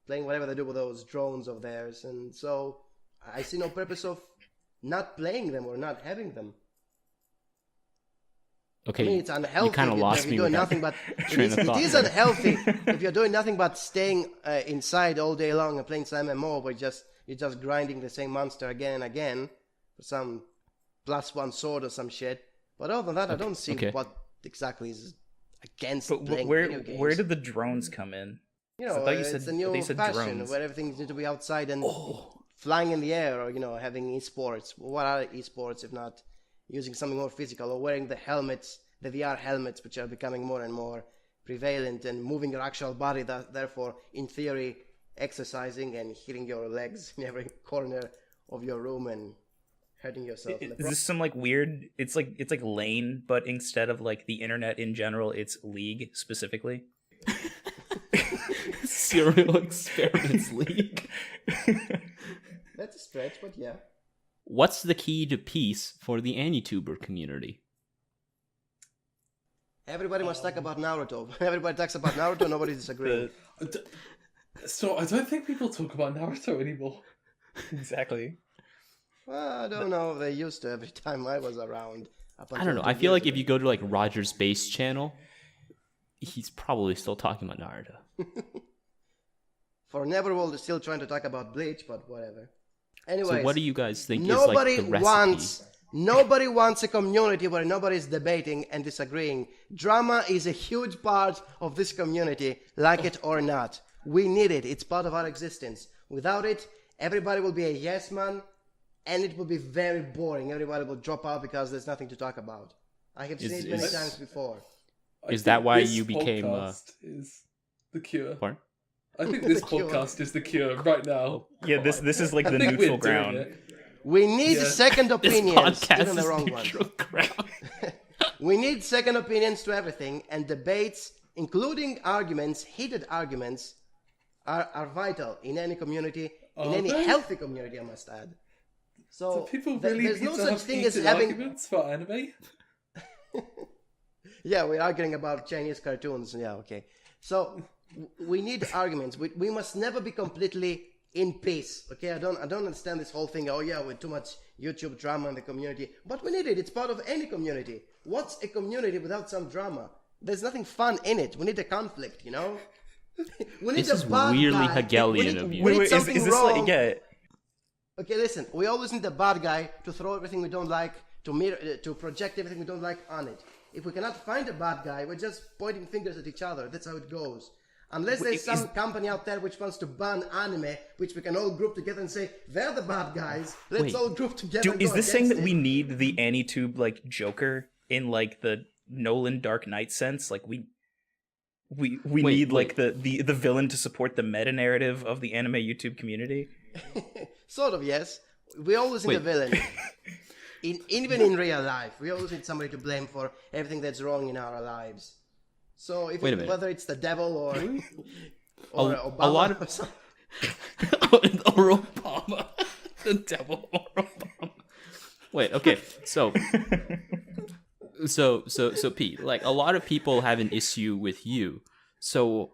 playing whatever they do with those drones of theirs. And so I see no purpose of not playing them or not having them. Okay, I mean, it's unhealthy. you kind of lost if me you're doing with nothing that but train of it thought is there. unhealthy if you're doing nothing but staying inside all day long and playing some MMO where you're just grinding the same monster again and again for some +1 sword or some shit. But other than that, I don't see okay. what exactly is against But playing where video games. where did the drones come in? You I know, thought you it's said- a new they said fashion drones. where everything needs to be outside and flying in the air, or having esports. What are esports if not using something more physical, or wearing the helmets, the VR helmets, which are becoming more and more prevalent, and moving your actual body. Therefore, in theory, exercising and hitting your legs in every corner of your room and hurting yourself. in the Is this some like weird? It's like Lane, but instead of like the internet in general, it's League specifically. Serial Experiments League. That's a stretch, but yeah. What's the key to peace for the AniTuber community? Everybody must talk about Naruto. Everybody talks about Naruto, nobody disagrees. So I don't think people talk about Naruto anymore. Exactly. Well, I don't know. They used to every time I was around. I don't know. I feel like if you go to like Roger's base channel, he's probably still talking about Naruto. For Neverworld is still trying to talk about Bleach, but whatever. Anyway, So what do you guys think nobody is like the recipe? nobody wants a community where nobody's debating and disagreeing. Drama is a huge part of this community, like it or not. We need it. It's part of our existence. Without it, everybody will be a yes man, and it will be very boring. Everybody will drop out because there's nothing to talk about. I have seen it many is- times before. I Is that think why this you became, podcast is the cure? Pardon? I think this The cure. podcast is the cure right now. Yeah, this is like I the think neutral we're doing ground. it. We need Yeah. second This opinions, podcast even the is wrong neutral ones. ground. We need second opinions to everything, and debates, including arguments, heated arguments, are vital in any community, in Are any they? healthy community, I must add. So So, people th- really there's need no to such have thing as heated having. arguments for anime. Yeah, we're arguing about Chinese cartoons. Yeah, okay. So we need arguments. We must never be completely in peace. Okay, I don't understand this whole thing. Oh yeah, with too much YouTube drama in the community, but we need it. It's part of any community. What's a community without some drama? There's nothing fun in it. We need a conflict, We need This a is bad weirdly guy. Hegelian We of need- you. we Wait, need wait, something is this wrong. like Okay, listen. We always need the bad guy to throw everything we don't like, to project everything we don't like on it. If we cannot find a bad guy, we're just pointing fingers at each other. That's how it goes. Unless there's some company out there which wants to ban anime, which we can all group together and say, they're the bad guys. Let's Wait. all group together. Dude, and is go this saying that against we it. need the AniTube like Joker in like the Nolan Dark Knight sense? Like we Wait, need like wait. the villain to support the meta narrative of the anime YouTube community? Sort of, yes. We always need a Wait. villain. Even in real life, we always need somebody to blame for everything that's wrong in our lives. So if Wait a minute. whether it's the devil or A Obama lot of- or something. Or Obama. The devil or Obama. Wait, okay. So Pete, like a lot of people have an issue with you. So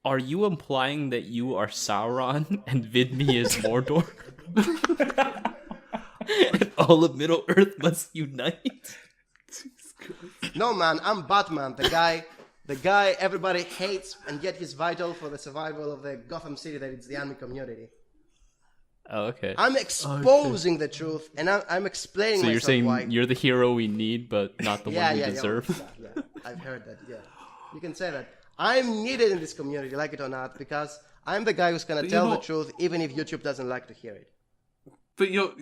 are you implying that you are Sauron and Vidme is Mordor? And all of Middle Earth must unite? No, man, I'm Batman, the guy everybody hates, and yet he's vital for the survival of the Gotham City that is the anime community. Oh, okay. I'm exposing the truth, and I'm explaining So you're myself saying why. you're the hero we need, but not the one we deserve? Yeah, I've heard that, yeah. You can say that. I'm needed in this community, like it or not, because I'm the guy who's gonna But tell you're the not- truth, even if YouTube doesn't like to hear it. But you're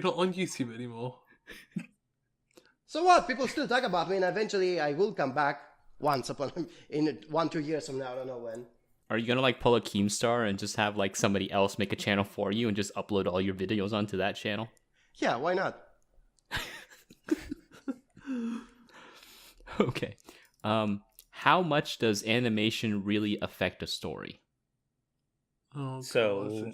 not on YouTube anymore. So what? People still talk about me, and eventually I will come back in 1-2 years from now. I don't know when. Are you gonna like pull a Keemstar and just have like somebody else make a channel for you and just upload all your videos onto that channel? Yeah, why not? Okay. How much does animation really affect a story? Oh, So,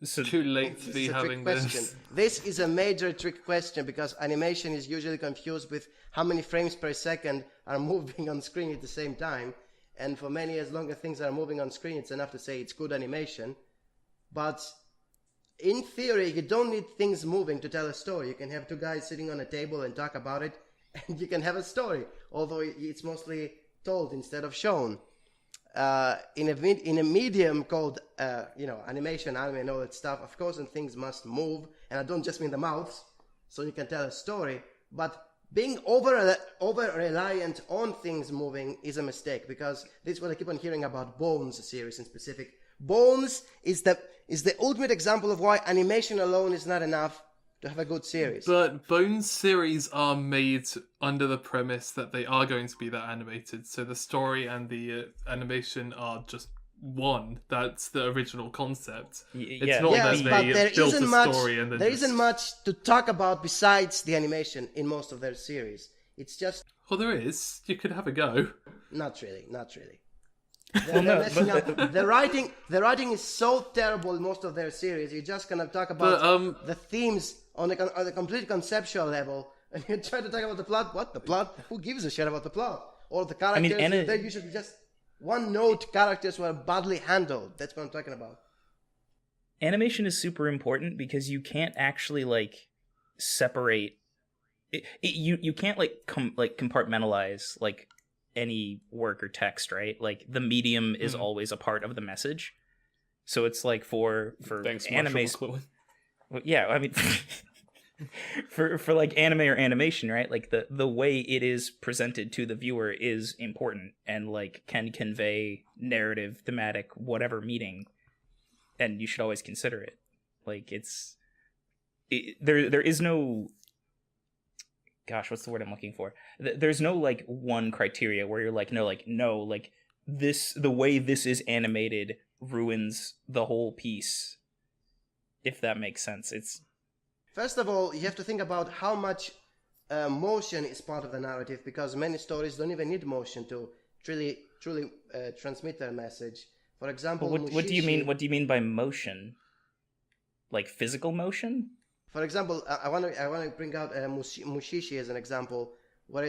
it's too late to This be is a trick having question. this. This is a major trick question because animation is usually confused with how many frames per second are moving on screen at the same time. And for many, as long as things are moving on screen, it's enough to say it's good animation. But in theory, you don't need things moving to tell a story. You can have two guys sitting on a table and talk about it, and you can have a story, although it's mostly told instead of shown. In a medium called animation, anime, and all that stuff, of course, and things must move, and I don't just mean the mouths, so you can tell a story. But being over reliant on things moving is a mistake, because this is what I keep on hearing about Bones series in specific. Bones is the ultimate example of why animation alone is not enough to have a good series. But Bones series are made under the premise that they are going to be that animated, so the story and the animation are just one. That's the original concept. It's not Yes, that but they there built isn't a much. story and then There just... isn't much to talk about besides the animation in most of their series. It's just Well, there is. You could have a go. not really. Well, no, Messing up. The writing is so terrible in most of their series. You're just gonna talk about But, the themes on a complete conceptual level, and you try to talk about the plot. What the plot? Who gives a shit about the plot? Or the characters? They're usually just one-note characters who are badly handled. That's what I'm talking about. Animation is super important because you can't actually like separate. You can't compartmentalize like any work or text, right? Like the medium is always a part of the message. So it's like for Thanks, anime. Marshall McLuhan. Well, yeah, I mean, for like anime or animation, right? Like the way it is presented to the viewer is important and like can convey narrative, thematic, whatever meaning, and you should always consider it. Like there is no. Gosh, what's the word I'm looking for? There's no like one criteria where you're like, no, this, the way this is animated ruins the whole piece. If that makes sense. First of all, you have to think about how much motion is part of the narrative, because many stories don't even need motion to truly transmit their message. For example, what do you mean? What do you mean by motion? Like physical motion? For example, I want to bring out Mushishi as an example, where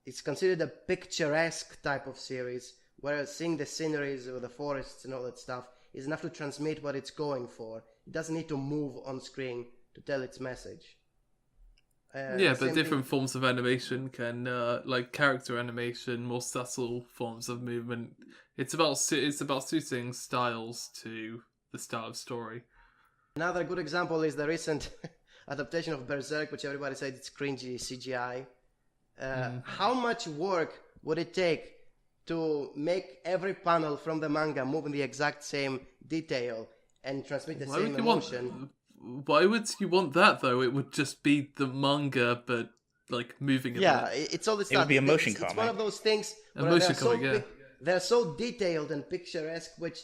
it's considered a picturesque type of series, where seeing the sceneries or the forests and all that stuff is enough to transmit what it's going for. It doesn't need to move on screen to tell its message. Yeah, but different forms of animation can, like character animation, more subtle forms of movement. It's about suiting styles to the style of story. Another good example is the recent adaptation of Berserk, which everybody said it's cringy CGI. How much work would it take to make every panel from the manga move in the exact same detail and transmit the same emotion? Why would you want that though? It would just be the manga, but like moving a bit. It's all this It stuff. would be a motion It's comic. one of those things where Emotion comic, yeah. they're so detailed and picturesque, which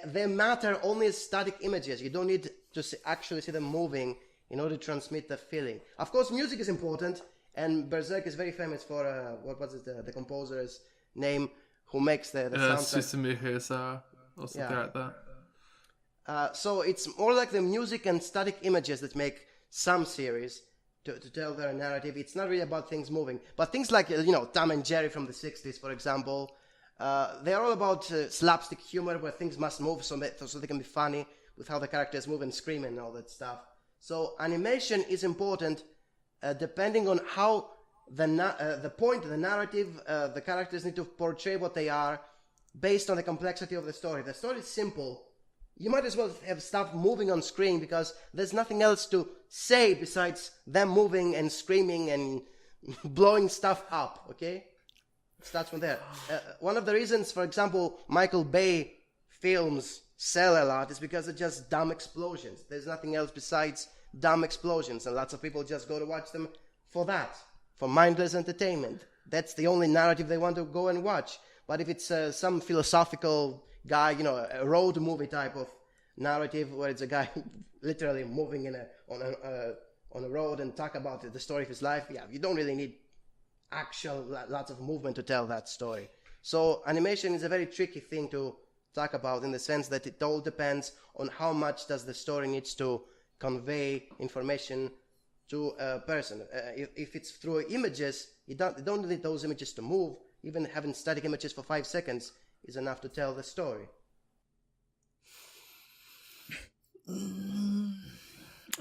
they matter only as static images. You don't need to actually see them moving in order to transmit the feeling. Of course, music is important, and Berserk is very famous for what was it, the composer's name who makes the soundtrack. Susumu Hirasa or something like that. So it's more like the music and static images that make some series to tell their narrative. It's not really about things moving, but things like Tom and Jerry from the 60s, for example, they are all about slapstick humor where things must move so they can be funny with how the characters move and scream and all that stuff. So animation is important depending on how the point, the narrative, the characters need to portray what they are based on the complexity of the story. The story is simple. You might as well have stuff moving on screen because there's nothing else to say besides them moving and screaming and blowing stuff up, okay? It starts from there. One of the reasons, for example, Michael Bay films sell a lot is because they're just dumb explosions. There's nothing else besides dumb explosions, and lots of people just go to watch them for that. for mindless entertainment. That's the only narrative they want to go and watch. But if it's some philosophical guy, a road movie type of narrative where it's a guy literally moving on a road and talk about the story of his life, you don't really need actual lots of movement to tell that story. So animation is a very tricky thing to talk about in the sense that it all depends on how much does the story needs to convey information to a person. If it's through images, you don't need those images to move. Even having static images for 5 seconds is enough to tell the story.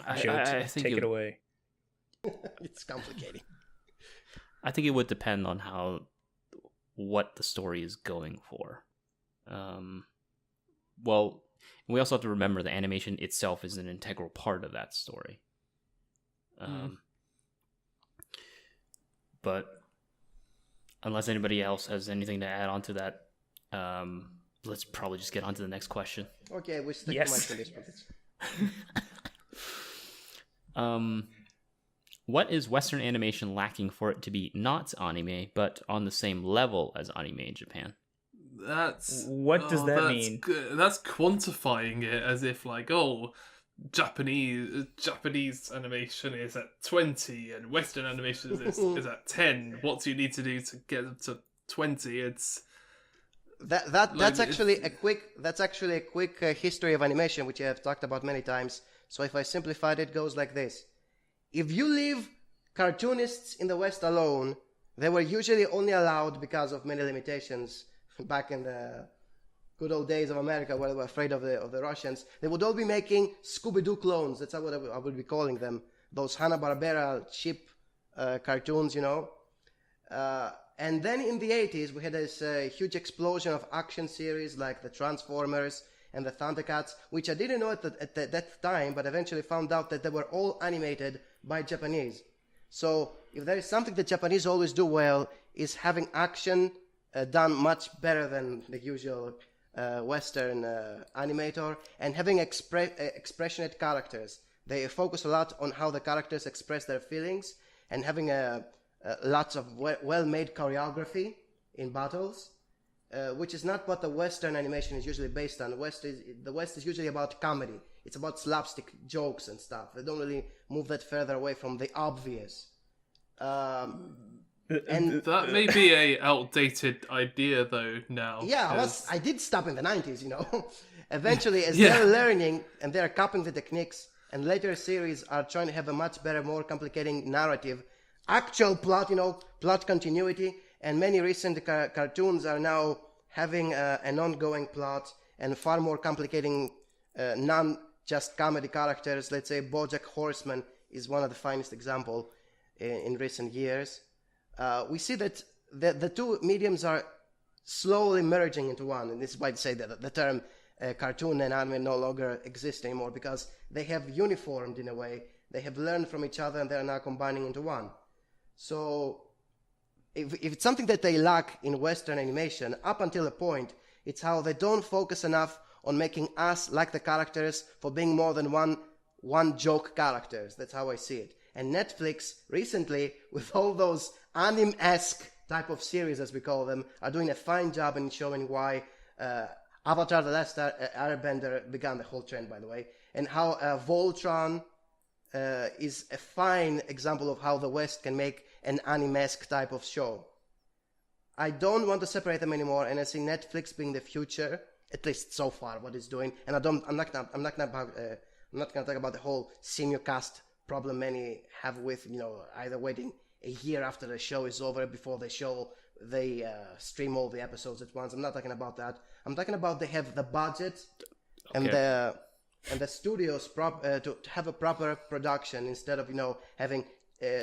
I think take it away. It's complicated. I think it would depend on what the story is going for. Well, we also have to remember the animation itself is an integral part of that story. But unless anybody else has anything to add on to that, let's probably just get on to the next question. Okay, we stick Yes. to my finish. What is Western animation lacking for it to be not anime, but on the same level as anime in Japan? What does that mean? That's quantifying it as if like, Japanese animation is at 20 and Western animation is at 10. What do you need to do to get up to 20? It's That's actually a quick history of animation, which I have talked about many times. So if I simplified it, goes like this. If you leave cartoonists in the West alone, they were usually only allowed because of many limitations back in the good old days of America where they were afraid of the Russians. They would all be making Scooby-Doo clones. That's what I would be calling them. Those Hanna-Barbera cheap cartoons, And then in the 80s, we had this huge explosion of action series like the Transformers and the Thundercats, which I didn't know at that time, but eventually found out that they were all animated by Japanese. So if there is something that Japanese always do well, is having action done much better than the usual Western animator, and having expressionate characters. They focus a lot on how the characters express their feelings, and having lots of well-made choreography in battles, which is not what the Western animation is usually based on. The West is usually about comedy. It's about slapstick jokes and stuff. They don't really move that further away from the obvious. And that may be a outdated idea though now. Yeah, I did stop in the 90s, Eventually, as they're learning and they're copying the techniques, and later series are trying to have a much better, more complicating narrative, actual plot, plot continuity, and many recent cartoons are now having an ongoing plot and far more complicating, non-just comedy characters. Let's say BoJack Horseman is one of the finest example in recent years. We see that the two mediums are slowly merging into one, and this is why I say that the term cartoon and anime no longer exist anymore, because they have uniformed in a way. They have learned from each other and they are now combining into one. So if it's something that they lack in Western animation, up until a point, it's how they don't focus enough on making us like the characters for being more than one joke characters. That's how I see it. And Netflix recently, with all those anime-esque type of series, as we call them, are doing a fine job in showing why Avatar: The Last Airbender began the whole trend, by the way, and how Voltron is a fine example of how the West can make an anime-esque type of show. I don't want to separate them anymore, and I see Netflix being the future, at least so far, what it's doing. And I'm not gonna talk about the whole simulcast problem many have with either waiting a year after the show is over before they stream all the episodes at once. I'm not talking about that. I'm talking about they have the budget and the studios to have a proper production instead of having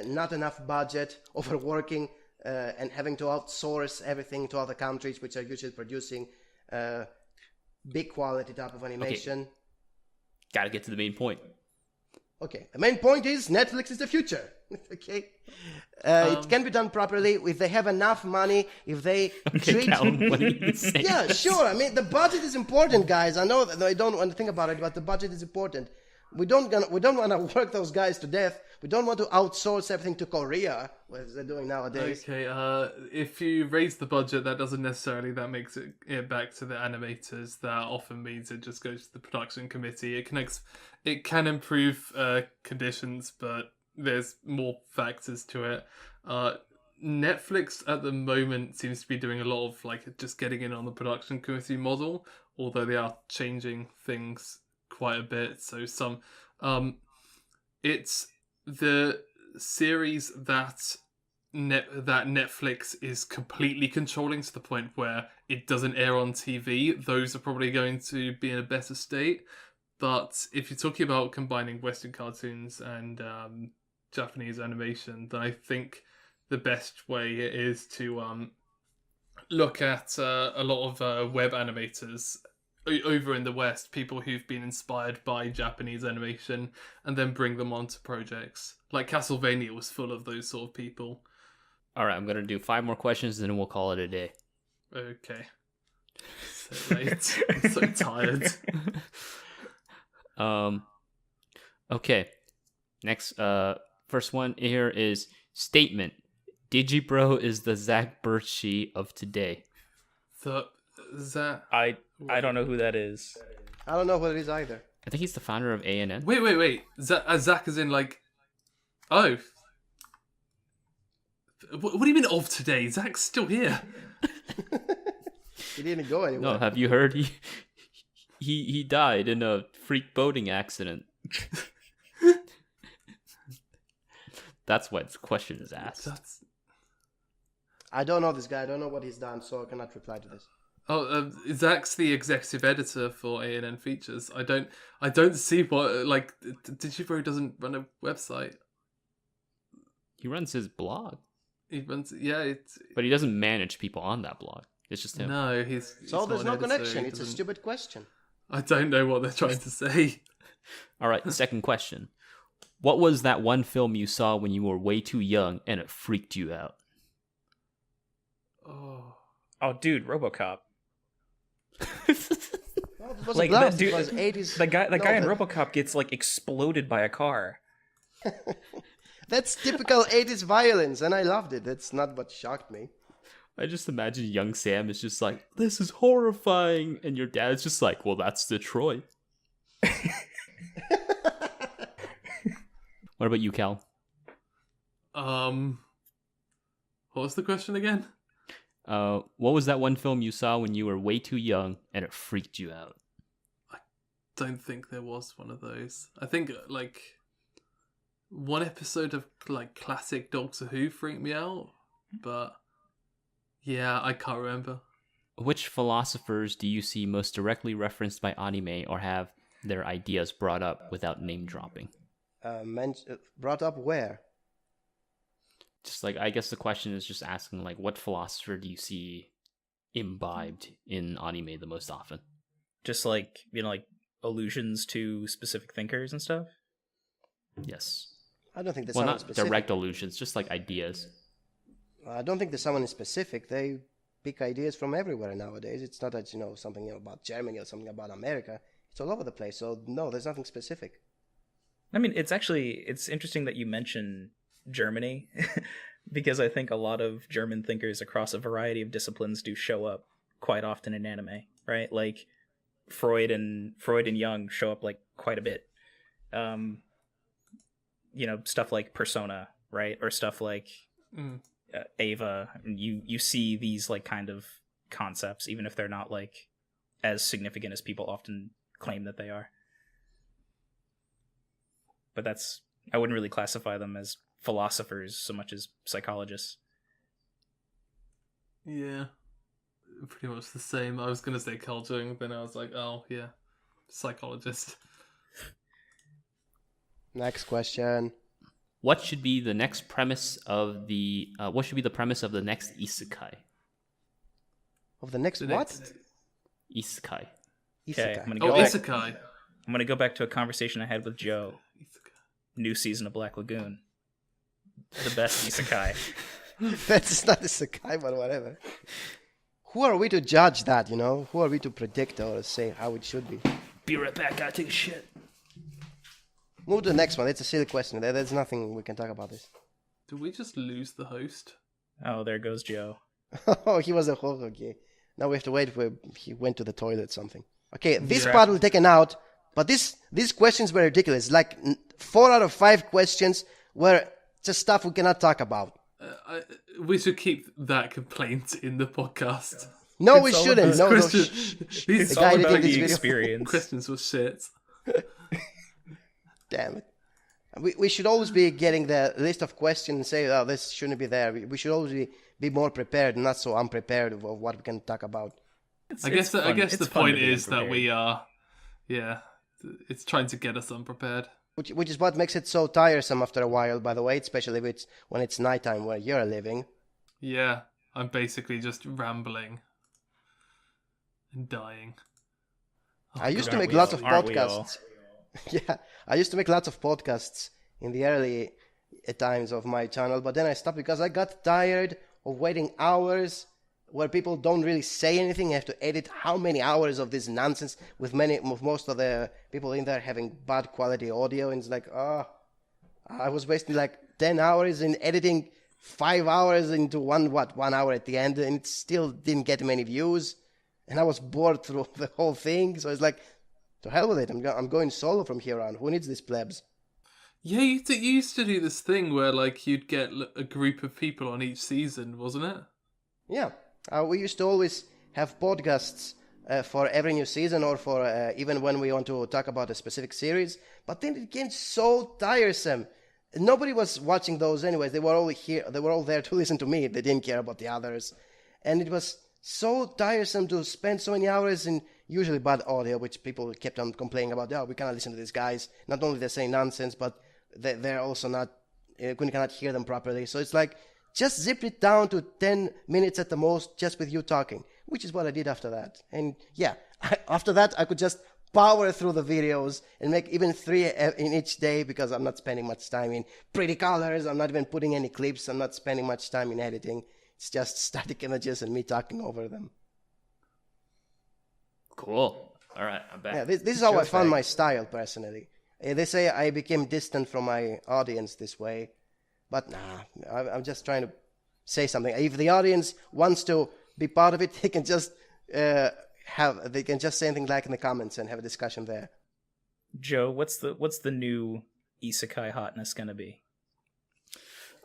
not enough budget, overworking, and having to outsource everything to other countries which are usually producing big quality type of animation. Okay. Gotta get to the main point. Okay, the main point is Netflix is the future. Okay, it can be done properly if they have enough money. If they treat, Callum, what are you saying? yeah, sure. I mean, the budget is important, guys. I know that I don't want to think about it, but the budget is important. We don't want to work those guys to death. We don't want to outsource everything to Korea, as they're doing nowadays. Okay, if you raise the budget, that doesn't necessarily that makes it back to the animators. That often means it just goes to the production committee. It can improve conditions, but there's more factors to it. Netflix at the moment seems to be doing a lot of like just getting in on the production committee model, although they are changing things quite a bit. So it's the series that Netflix is completely controlling to the point where it doesn't air on TV. Those are probably going to be in a better state. But if you're talking about combining Western cartoons and Japanese animation, then I think the best way is to look at a lot of web animators over in the West, people who've been inspired by Japanese animation, and then bring them onto projects. Like Castlevania was full of those sort of people. All right, I'm gonna do 5 more questions, and then we'll call it a day. Okay. So late. I'm so tired. Okay. Next, first one here is statement. Digibro is the Zach Birchie of today. I don't know who that is. I don't know what it is either. I think he's the founder of ANN. Wait. Zach is in like... Oh. What do you mean of today? Zach's still here. He didn't go anywhere. No, have you heard? He died in a freak boating accident. That's why this question is asked. I don't know this guy. I don't know what he's done, so I cannot reply to this. Oh, Zach's the executive editor for ANN Features. I don't see what like Digibro doesn't run a website. He runs his blog. He runs, but he doesn't manage people on that blog. It's just him. No, he's So there's no not an editor. connection. He It's a doesn't- stupid question. I don't know what they're trying to say. All right, the second question. What was that one film you saw when you were way too young and it freaked you out? Oh, dude, RoboCop. Well, it was Like a blast. that dude, It was 80s. the guy in No, RoboCop gets like exploded by a car. That's typical 80s violence, and I loved it. That's not what shocked me. I just imagine young Sam is just like, this is horrifying. And your dad's just like, well, that's Detroit. What about you, Cal? What was the question again? What was that one film you saw when you were way too young and it freaked you out? Don't think there was one of those. I think like one episode of like classic Doctor Who freaked me out, but yeah, I can't remember. Which philosophers do you see most directly referenced by anime or have their ideas brought up without name dropping? Brought up where? Just like, I guess the question is just asking, like, what philosopher do you see imbibed in anime the most often? Just like, like allusions to specific thinkers and stuff. Yes. I don't think there's Well, someone not specific. direct allusions, just like ideas. I don't think there's someone specific. They pick ideas from everywhere nowadays. It's not that, something about Germany or something about America. It's all over the place. So, no, there's nothing specific. I mean, it's interesting that you mention Germany because I think a lot of German thinkers across a variety of disciplines do show up quite often in anime, right? Like Freud and Jung show up like quite a bit. Stuff like Persona, right? Or stuff like Ava. You see these like kind of concepts, even if they're not like as significant as people often claim that they are. But I wouldn't really classify them as philosophers so much as psychologists. Yeah, pretty much the same. I was gonna say Carl Jung, then I was like, oh yeah, psychologist. Next question. What should be the next premise of the next isekai? Of the next what? Isekai. Okay, Isekai. I'm gonna Oh, go back. isekai. I'm gonna go back to a conversation I had with Joe. Isekai. New season of Black Lagoon. The best isekai. That's not a Isekai, but whatever. Who are we to judge that, Who are we to predict or say how it should be? Be right back, gotta take a shit. Move to the next one. It's a silly question. There's nothing we can talk about this. Did we just lose the host? Oh, there goes Joe. Oh, he was a host. Okay. Now we have to wait for he went to the toilet something. Okay, this Yeah. part will taken out. But these questions were ridiculous. Like 4 out of 5 questions were just stuff we cannot talk about. We should keep that complaint in the podcast. No, we It's all shouldn't. about- No, no. Question- Shh. These It's guy all editing about this the video. experience. questions were shit. Damn it. We should always be getting the list of questions and say, oh, this shouldn't be there. We should always be more prepared, not so unprepared of what we can talk about. I guess fun. the It's fun point to be is that unprepared. we are, it's trying to get us unprepared. Which is what makes it so tiresome after a while, by the way, especially if when it's nighttime where you're living. Yeah, I'm basically just rambling and dying. I used to Aren't make we lots all? of Aren't we all? podcasts. Yeah, I used to make lots of podcasts in the early times of my channel, but then I stopped because I got tired of waiting hours where people don't really say anything. I have to edit how many hours of this nonsense with most of the people in there having bad quality audio, and it's like, I was wasting like 10 hours in editing 5 hours into one hour at the end, and it still didn't get many views, and I was bored through the whole thing. So it's like, to hell with it. I'm going solo from here on. Who needs these plebs? Yeah, you used to do this thing where like you'd get a group of people on each season, wasn't it? Yeah, we used to always have podcasts for every new season, or for even when we want to talk about a specific series. But then it became so tiresome. Nobody was watching those anyways. They were all here. They were all there to listen to me. They didn't care about the others, and it was so tiresome to spend so many hours in usually bad audio, which people kept on complaining about. Oh, we cannot listen to these guys. Not only they're saying nonsense, but they're also not. We cannot hear them properly. So it's like, just zip it down to 10 minutes at the most, just with you talking, which is what I did after that. And yeah, after that, I could just power through the videos and make even 3 in each day, because I'm not spending much time in pretty colors. I'm not even putting any clips. I'm not spending much time in editing. It's just static images and me talking over them. Cool. All right, I'm back. Yeah, this is how I Joe's found back. my style, personally. They say I became distant from my audience this way. But nah, I'm just trying to say something. If the audience wants to be part of it, they can just say anything like in the comments and have a discussion there. Joe, what's the new isekai hotness gonna be?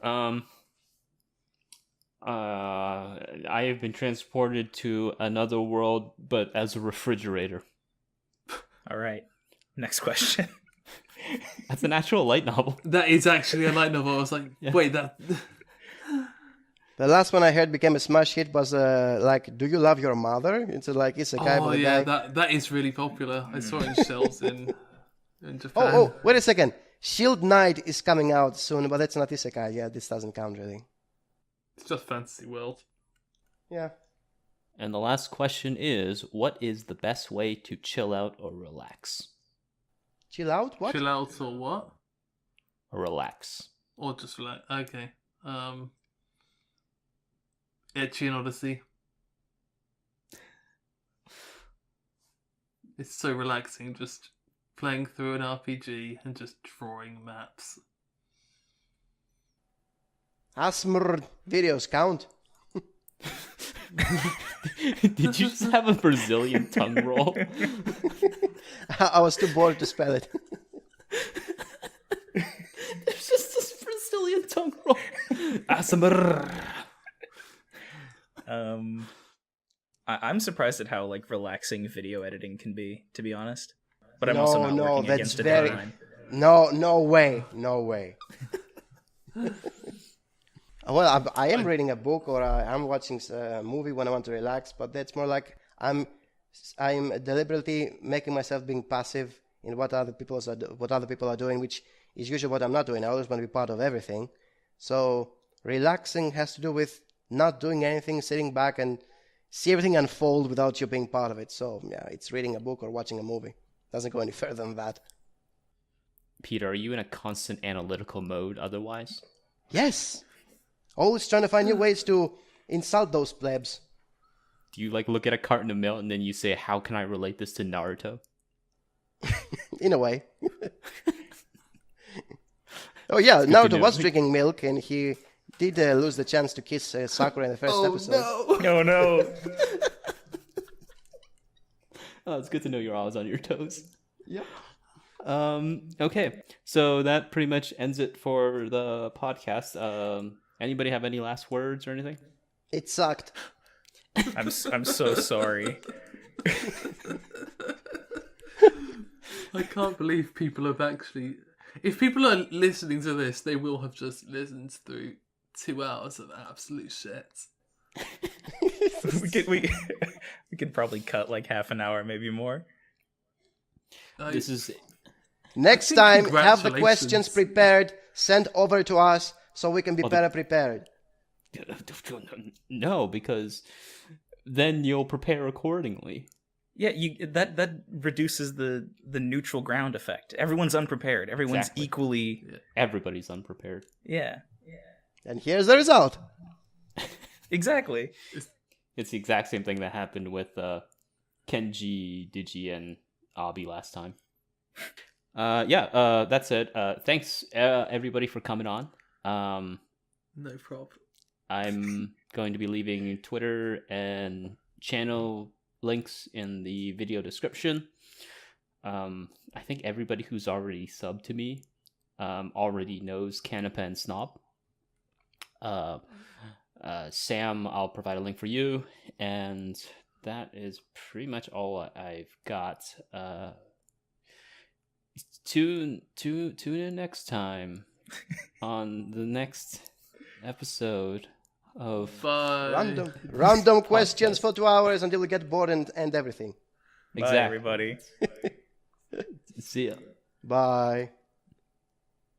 I have been transported to another world, but as a refrigerator. All right, next question. That's an actual light novel. That is actually a light novel. I was like, wait, that. The last one I heard became a smash hit was like, "Do you love your mother?" It's like isekai, Oh but the yeah, guy. that is really popular. I saw it in shelves in Japan. Oh, wait a second. Shield Knight is coming out soon, but that's not isekai. Yeah, this doesn't count really. It's just fantasy world. Yeah. And the last question is, what is the best way to chill out or relax? Chill out? What? Chill out or what? Or relax. Or just relax. Okay. Ecchi and Odyssey. It's so relaxing just playing through an RPG and just drawing maps. ASMR videos count. Did you just have a Brazilian tongue roll? I was too bored to spell it. There's just this Brazilian tongue roll. ASMR. I'm surprised at how like relaxing video editing can be, to be honest. But I'm also not working that's against a very. deadline. No way. Well, I am reading a book, or I'm watching a movie when I want to relax, but that's more like I'm deliberately making myself being passive in what other people are doing, which is usually what I'm not doing. I always want to be part of everything. So relaxing has to do with not doing anything, sitting back and see everything unfold without you being part of it. So yeah, it's reading a book or watching a movie. Doesn't go any further than that. Peter, are you in a constant analytical mode otherwise? Yes. Always trying to find new ways to insult those plebs. Do you like look at a carton of milk and then you say, how can I relate this to Naruto? In a way. Oh yeah, to Naruto know. was drinking milk, and he did lose the chance to kiss Sakura in the first episode. No, no. Oh, it's good to know you're always on your toes. Yep. Okay, so that pretty much ends it for the podcast. Anybody have any last words or anything? It sucked. I'm so sorry. I can't believe people have actually. If people are listening to this, they will have just listened through 2 hours of absolute shit. we could probably cut like half an hour, maybe more. This is Next think time, have the congratulations. questions prepared, sent over to us, so we can be better prepared. no, because then you'll prepare accordingly. Yeah, that reduces the neutral ground effect. Everyone's unprepared. Everyone's Exactly. equally. Everybody's unprepared. Yeah, And here's the result. exactly. It's the exact same thing that happened with Kenji, Digi, and Abi last time. That's it. Thanks everybody for coming on. No problem. I'm going to be leaving Twitter and channel links in the video description. I think everybody who's already subbed to me already knows Canipa and Snob. Sam, I'll provide a link for you, and that is pretty much all I've got. Tune in next time on the next episode of Bye. Random questions for 2 hours until we get bored and end everything. Bye, everybody. See ya. Bye.